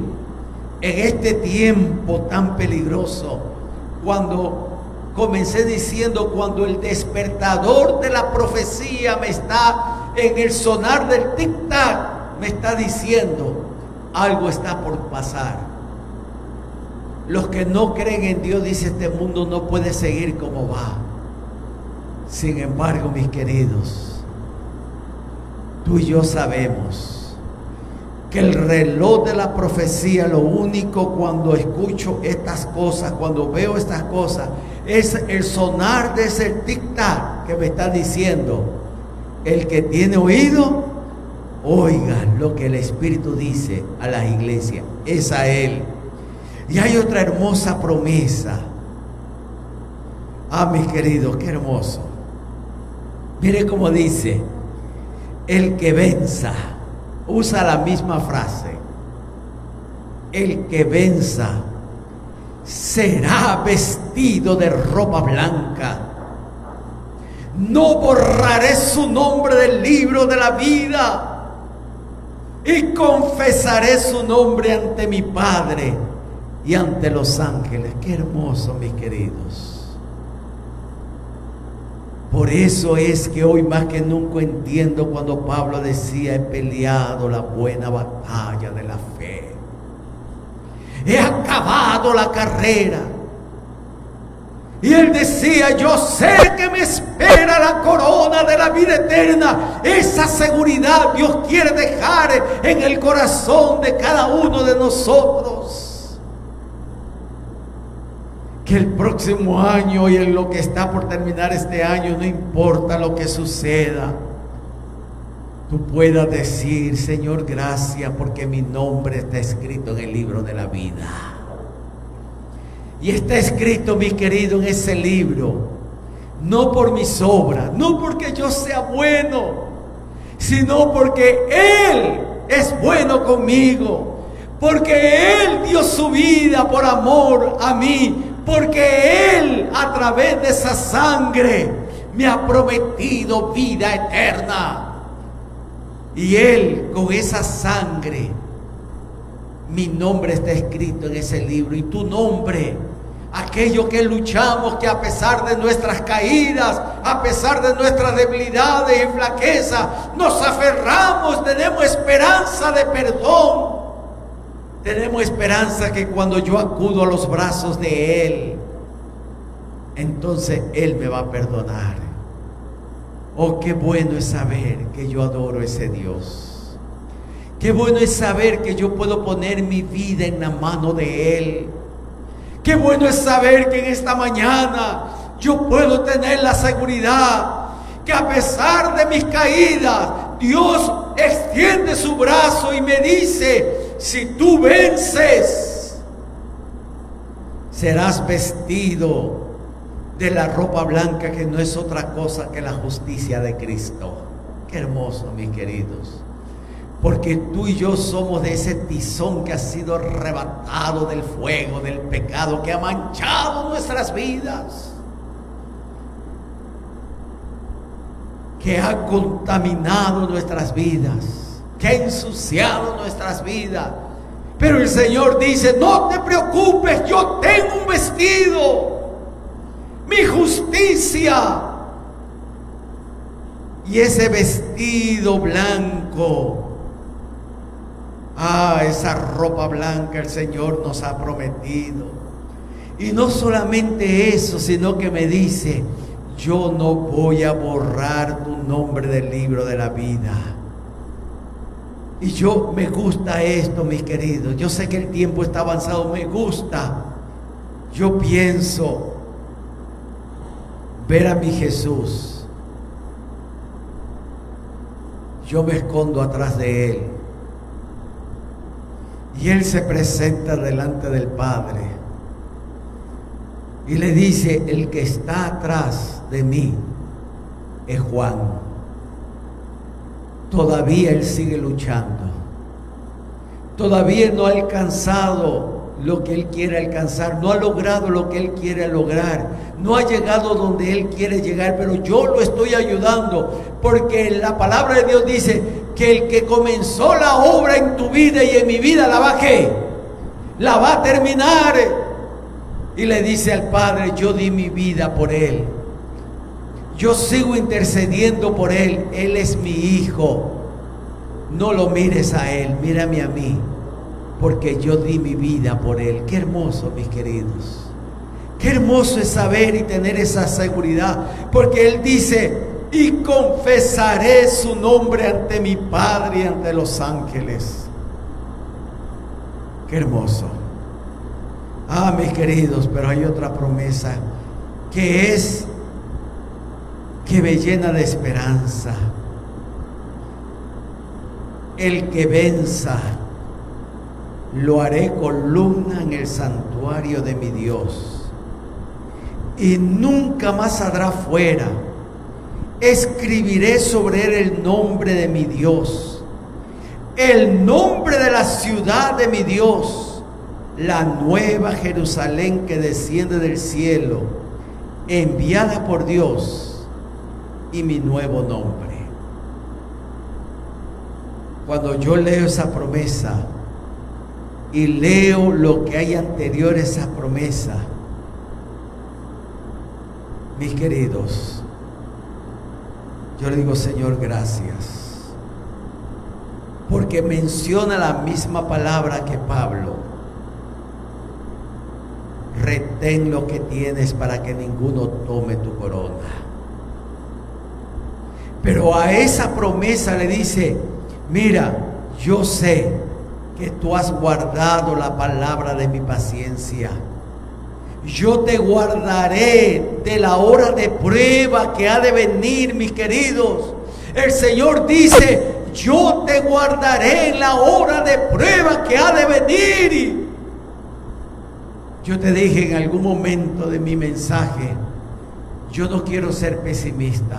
en este tiempo tan peligroso. Cuando comencé diciendo, cuando el despertador de la profecía me está en el sonar del tic-tac, me está diciendo: algo está por pasar. Los que no creen en Dios, dice, este mundo no puede seguir como va. Sin embargo, mis queridos, tú y yo sabemos que el reloj de la profecía, lo único, cuando escucho estas cosas, cuando veo estas cosas, es el sonar de ese tic-tac que me está diciendo: el que tiene oído, oiga lo que el Espíritu dice a las iglesias. Es a Él. Y hay otra hermosa promesa. Mis queridos, qué hermoso. Mire cómo dice: el que venza. Usa la misma frase: el que venza será vestido de ropa blanca. No borraré su nombre del libro de la vida y confesaré su nombre ante mi Padre y ante los ángeles. Qué hermoso, mis queridos. Por eso es que hoy más que nunca entiendo cuando Pablo decía: he peleado la buena batalla de la fe, he acabado la carrera. Y él decía: yo sé que me espera la corona de la vida eterna. Esa seguridad Dios quiere dejar en el corazón de cada uno de nosotros. Que el próximo año y en lo que está por terminar este año, no importa lo que suceda, tú puedas decir: Señor, gracias porque mi nombre está escrito en el libro de la vida. Y está escrito, mi querido, en ese libro, no por mis obras, no porque yo sea bueno, sino porque Él es bueno conmigo, porque Él dio su vida por amor a mí, porque Él, a través de esa sangre, me ha prometido vida eterna. Y Él, con esa sangre, mi nombre está escrito en ese libro. Y tu nombre, aquello que luchamos, que a pesar de nuestras caídas, a pesar de nuestras debilidades y flaquezas, nos aferramos, tenemos esperanza de perdón. Tenemos esperanza que cuando yo acudo a los brazos de Él, entonces Él me va a perdonar. Oh, qué bueno es saber que yo adoro a ese Dios. Qué bueno es saber que yo puedo poner mi vida en la mano de Él. Qué bueno es saber que en esta mañana yo puedo tener la seguridad que a pesar de mis caídas, Dios extiende su brazo y me dice: si tú vences, serás vestido de la ropa blanca, que no es otra cosa que la justicia de Cristo. Qué hermoso, mis queridos. Porque tú y yo somos de ese tizón que ha sido arrebatado del fuego, del pecado, que ha manchado nuestras vidas, que ha contaminado nuestras vidas, que ha ensuciado nuestras vidas. Pero el Señor dice: no te preocupes, yo tengo un vestido, mi justicia. Y ese vestido blanco, esa ropa blanca el Señor nos ha prometido. Y no solamente eso, sino que me dice: yo no voy a borrar tu nombre del libro de la vida. Y yo, me gusta esto, mis queridos. Yo sé que el tiempo está avanzado, me gusta. Yo pienso ver a mi Jesús. Yo me escondo atrás de Él. Y Él se presenta delante del Padre. Y le dice: el que está atrás de mí es Juan. Todavía él sigue luchando. Todavía no ha alcanzado lo que él quiere alcanzar. No ha logrado lo que él quiere lograr. No ha llegado donde él quiere llegar. Pero yo lo estoy ayudando. Porque la palabra de Dios dice que el que comenzó la obra en tu vida y en mi vida, ¿la va a qué? La va a terminar. Y le dice al Padre: yo di mi vida por él. Yo sigo intercediendo por él. Él es mi hijo. No lo mires a él, mírame a mí, porque yo di mi vida por él. Qué hermoso, mis queridos. Qué hermoso es saber y tener esa seguridad, porque él dice: y confesaré su nombre ante mi Padre y ante los ángeles. Qué hermoso. Mis queridos, pero hay otra promesa que me llena de esperanza. El que venza, lo haré columna en el santuario de mi Dios, y nunca más saldrá fuera. Escribiré sobre él el nombre de mi Dios, el nombre de la ciudad de mi Dios, la nueva Jerusalén que desciende del cielo, enviada por Dios, y mi nuevo nombre. Cuando yo leo esa promesa y leo lo que hay anterior a esa promesa, mis queridos, yo le digo, Señor, gracias, porque menciona la misma palabra que Pablo: retén lo que tienes para que ninguno tome tu corona. Pero a esa promesa le dice: mira, yo sé que tú has guardado la palabra de mi paciencia. Yo te guardaré de la hora de prueba que ha de venir, mis queridos. El Señor dice: yo te guardaré en la hora de prueba que ha de venir. Yo te dije en algún momento de mi mensaje, yo no quiero ser pesimista.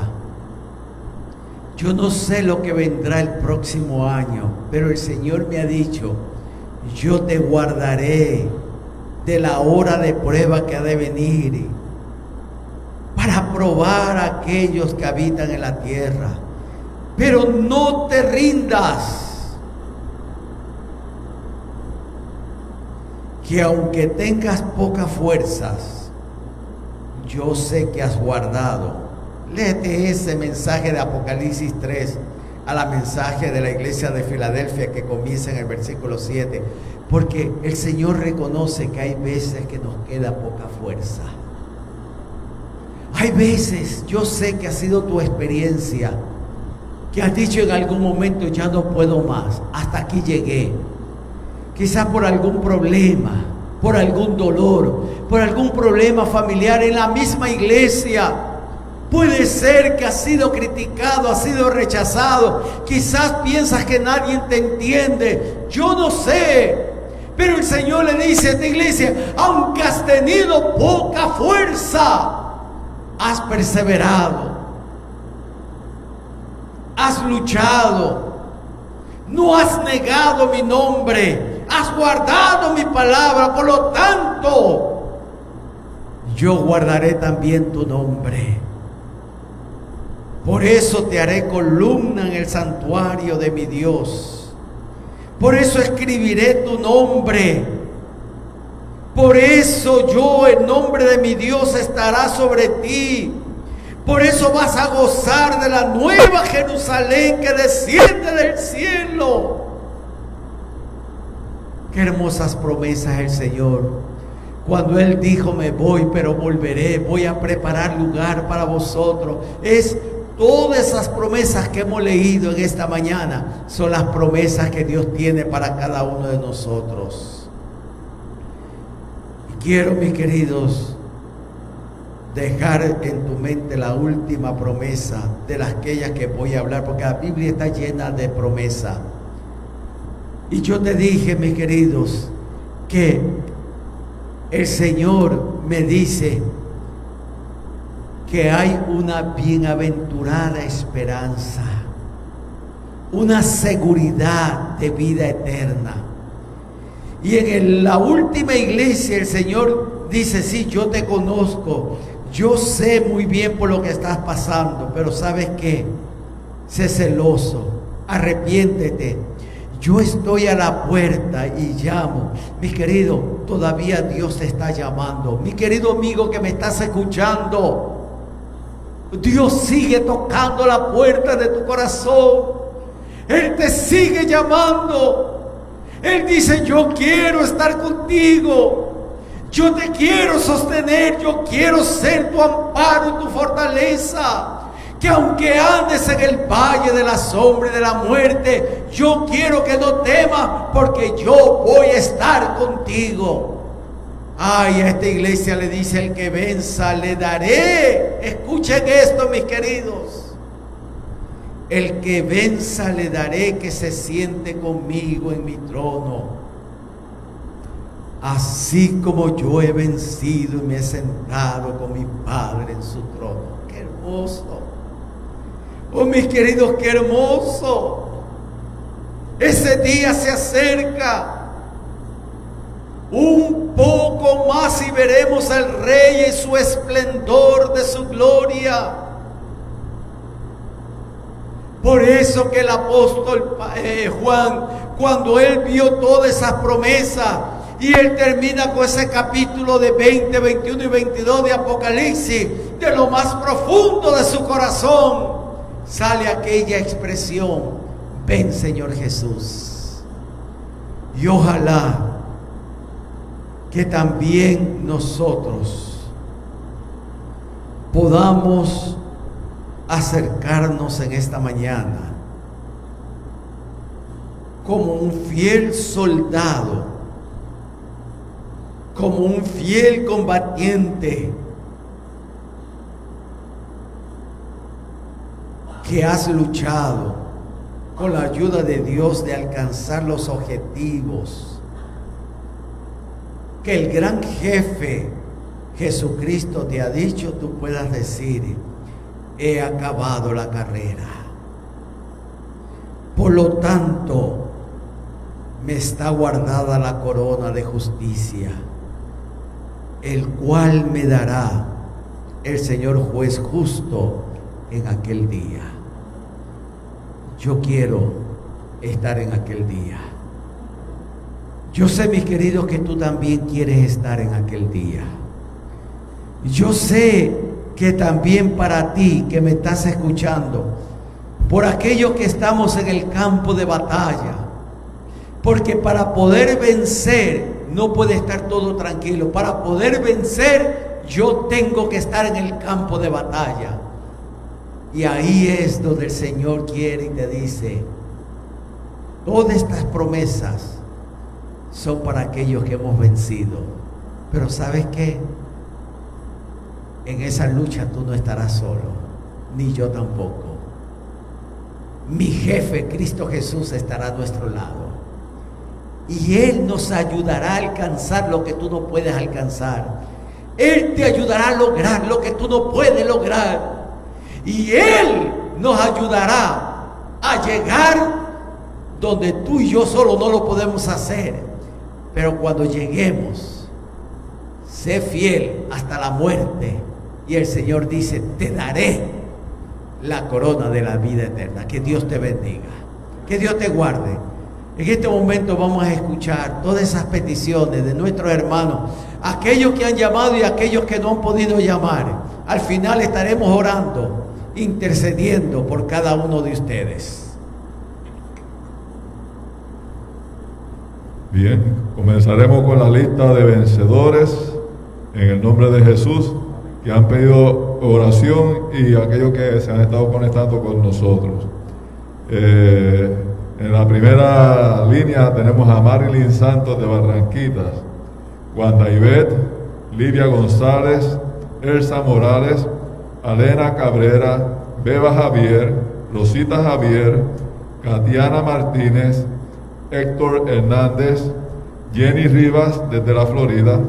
Yo no sé lo que vendrá el próximo año, pero el Señor me ha dicho: yo te guardaré de la hora de prueba que ha de venir, para probar a aquellos que habitan en la tierra. Pero no te rindas, que aunque tengas pocas fuerzas, yo sé que has guardado. Léete ese mensaje de Apocalipsis 3 a la mensaje de la iglesia de Filadelfia, que comienza en el versículo 7, porque el Señor reconoce que hay veces que nos queda poca fuerza. Hay veces, yo sé que ha sido tu experiencia, que has dicho en algún momento: ya no puedo más, hasta aquí llegué. Quizás por algún problema, por algún dolor, por algún problema familiar en la misma iglesia. Puede ser que has sido criticado, has sido rechazado. Quizás piensas que nadie te entiende. Yo no sé. Pero el Señor le dice a esta iglesia: aunque has tenido poca fuerza, has perseverado, has luchado, no has negado mi nombre, has guardado mi palabra. Por lo tanto, yo guardaré también tu nombre. Por eso te haré columna en el santuario de mi Dios. Por eso escribiré tu nombre. Por eso yo, el nombre de mi Dios, estará sobre ti. Por eso vas a gozar de la nueva Jerusalén que desciende del cielo. Qué hermosas promesas el Señor. Cuando Él dijo: me voy, pero volveré, voy a preparar lugar para vosotros. Todas esas promesas que hemos leído en esta mañana son las promesas que Dios tiene para cada uno de nosotros. Y quiero, mis queridos, dejar en tu mente la última promesa de las aquellas que voy a hablar, porque la Biblia está llena de promesas. Y yo te dije, mis queridos, que el Señor me dice que hay una bienaventurada esperanza, una seguridad de vida eterna. Y en la última iglesia el Señor dice: sí, yo te conozco, yo sé muy bien por lo que estás pasando, pero ¿sabes qué? Sé celoso, arrepiéntete. Yo estoy a la puerta y llamo. Mi querido, todavía Dios te está llamando. Mi querido amigo que me estás escuchando, Dios sigue tocando la puerta de tu corazón. Él te sigue llamando. Él dice: yo quiero estar contigo, yo te quiero sostener, yo quiero ser tu amparo y tu fortaleza. Que aunque andes en el valle de la sombra y de la muerte, yo quiero que no temas, porque yo voy a estar contigo. Ay, a esta iglesia le dice: el que venza le daré. Escuchen esto, mis queridos. El que venza le daré que se siente conmigo en mi trono, así como yo he vencido y me he sentado con mi Padre en su trono. ¡Qué hermoso! Oh, mis queridos, qué hermoso. Ese día se acerca. Un poco más y veremos al Rey en su esplendor de su gloria. Por eso que el apóstol Juan, cuando él vio todas esas promesas, y él termina con ese capítulo de 20, 21 y 22 de Apocalipsis, de lo más profundo de su corazón, sale aquella expresión: ven, Señor Jesús. Y ojalá que también nosotros podamos acercarnos en esta mañana como un fiel soldado, como un fiel combatiente que has luchado con la ayuda de Dios de alcanzar los objetivos que el gran jefe Jesucristo te ha dicho. Tú puedas decir: he acabado la carrera. Por lo tanto, me está guardada la corona de justicia, el cual me dará el Señor juez justo en aquel día. Yo quiero estar en aquel día. Yo sé, mis queridos, que tú también quieres estar en aquel día. Yo sé que también para ti que me estás escuchando, por aquellos que estamos en el campo de batalla, porque para poder vencer no puede estar todo tranquilo. Para poder vencer yo tengo que estar en el campo de batalla. Y ahí es donde el Señor quiere y te dice: todas estas promesas son para aquellos que hemos vencido. Pero ¿sabes qué? En esa lucha tú no estarás solo, ni yo tampoco. Mi jefe, Cristo Jesús, estará a nuestro lado. Y Él nos ayudará a alcanzar lo que tú no puedes alcanzar. Él te ayudará a lograr lo que tú no puedes lograr. Y Él nos ayudará a llegar donde tú y yo solo no lo podemos hacer. Pero cuando lleguemos, sé fiel hasta la muerte. Y el Señor dice: te daré la corona de la vida eterna. Que Dios te bendiga, que Dios te guarde. En este momento vamos a escuchar todas esas peticiones de nuestros hermanos, aquellos que han llamado y aquellos que no han podido llamar. Al final estaremos orando, intercediendo por cada uno de ustedes. Bien, comenzaremos con la lista de vencedores en el nombre de Jesús que han pedido oración y aquellos que se han estado conectando con nosotros. En la primera línea tenemos a Marilyn Santos de Barranquitas, Wanda Ivette, Livia González, Elsa Morales, Alena Cabrera, Beba Javier, Rosita Javier, Katiana Martínez, Héctor Hernández, Jenny Rivas desde la Florida,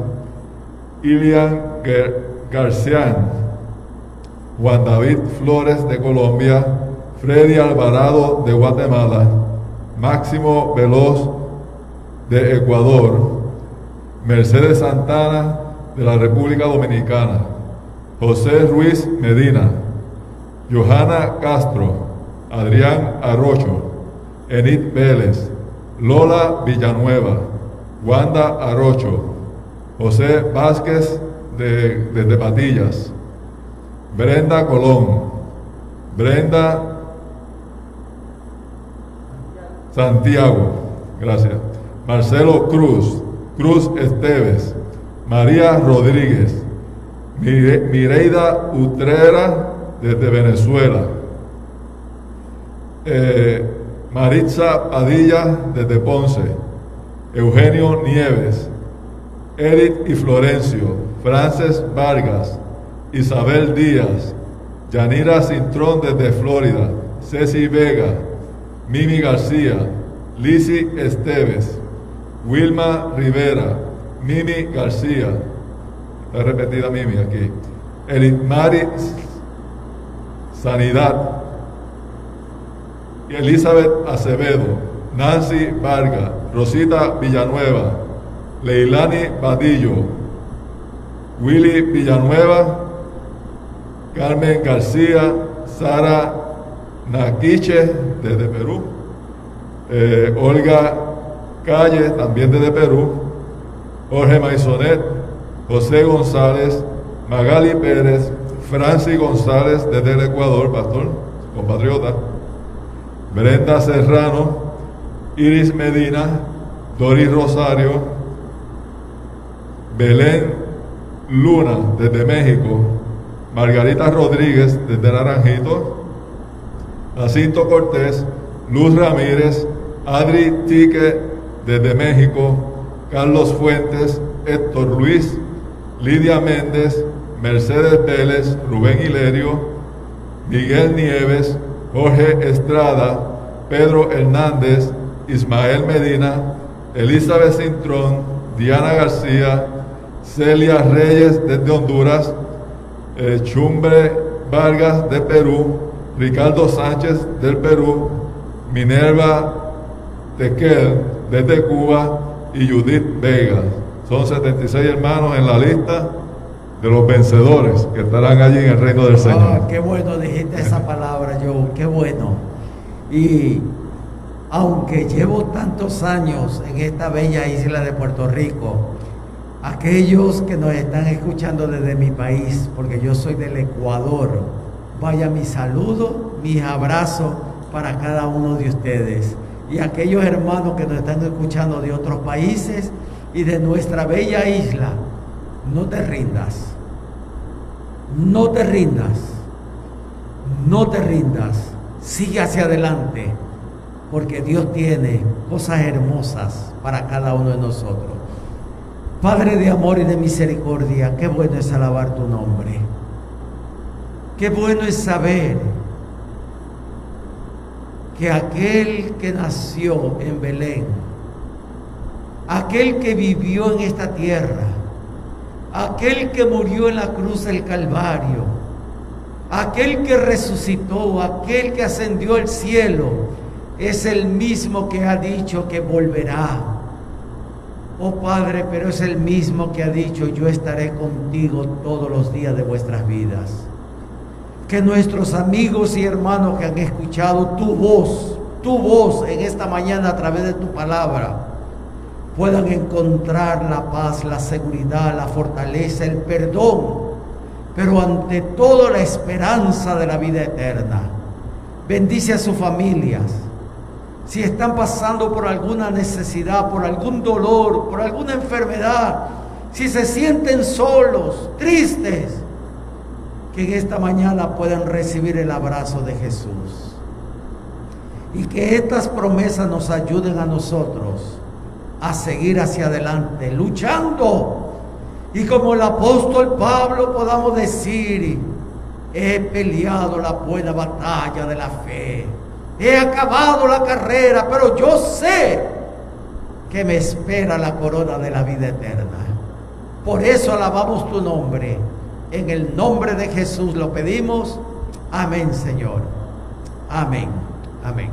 Ilian Garcián, Juan David Flores de Colombia, Freddy Alvarado de Guatemala, Máximo Veloz de Ecuador, Mercedes Santana de la República Dominicana, José Ruiz Medina, Johanna Castro, Adrián Arrocho, Enid Vélez, Lola Villanueva, Wanda Arrocho, José Vázquez desde Patillas, Brenda Colón, Brenda Santiago, gracias, Marcelo Cruz, Cruz Esteves, María Rodríguez, Mireida Utrera desde Venezuela, Maritza Padilla desde Ponce, Eugenio Nieves, Edith y Florencio, Frances Vargas, Isabel Díaz, Yanira Cintrón desde Florida, Ceci Vega, Mimi García, Lizzy Esteves, Wilma Rivera, Mimi García, está repetida Mimi aquí, Elitmari Sanidad, Elizabeth Acevedo, Nancy Vargas, Rosita Villanueva, Leilani Vadillo, Willy Villanueva, Carmen García, Sara Naquiche, desde Perú, Olga Calle, también desde Perú, Jorge Maisonet, José González, Magali Pérez, Francis González desde el Ecuador, pastor, compatriota, Brenda Serrano, Iris Medina, Doris Rosario, Belén Luna desde México, Margarita Rodríguez desde Naranjito, Jacinto Cortés, Luz Ramírez, Adri Tique desde México, Carlos Fuentes, Héctor Luis, Lidia Méndez, Mercedes Vélez, Rubén Hilerio, Miguel Nieves, Jorge Estrada, Pedro Hernández, Ismael Medina, Elizabeth Cintrón, Diana García, Celia Reyes desde Honduras, Chumbre Vargas de Perú, Ricardo Sánchez del Perú, Minerva Tequel desde Cuba y Judith Vega. Son 76 hermanos en la lista de los vencedores que estarán allí en el reino del Señor. Qué bueno dijiste esa palabra, Joe, qué bueno. Y aunque llevo tantos años en esta bella isla de Puerto Rico, aquellos que nos están escuchando desde mi país, porque yo soy del Ecuador, vaya mi saludo, mis abrazos para cada uno de ustedes. Y aquellos hermanos que nos están escuchando de otros países y de nuestra bella isla, no te rindas, no te rindas, no te rindas, sigue hacia adelante, porque Dios tiene cosas hermosas para cada uno de nosotros. Padre de amor y de misericordia, qué bueno es alabar tu nombre, qué bueno es saber que aquel que nació en Belén, aquel que vivió en esta tierra, aquel que murió en la cruz del Calvario, aquel que resucitó, aquel que ascendió al cielo, es el mismo que ha dicho que volverá. Oh Padre, pero es el mismo que ha dicho: yo estaré contigo todos los días de vuestras vidas. Que nuestros amigos y hermanos que han escuchado tu voz en esta mañana a través de tu palabra, puedan encontrar la paz, la seguridad, la fortaleza, el perdón, pero ante todo la esperanza de la vida eterna. Bendice a sus familias. Si están pasando por alguna necesidad, por algún dolor, por alguna enfermedad, si se sienten solos, tristes, que en esta mañana puedan recibir el abrazo de Jesús. Y que estas promesas nos ayuden a nosotros a seguir hacia adelante, luchando. Y como el apóstol Pablo podamos decir: he peleado la buena batalla de la fe, he acabado la carrera, pero yo sé que me espera la corona de la vida eterna. Por eso alabamos tu nombre. En el nombre de Jesús lo pedimos. Amén, Señor. Amén. Amén.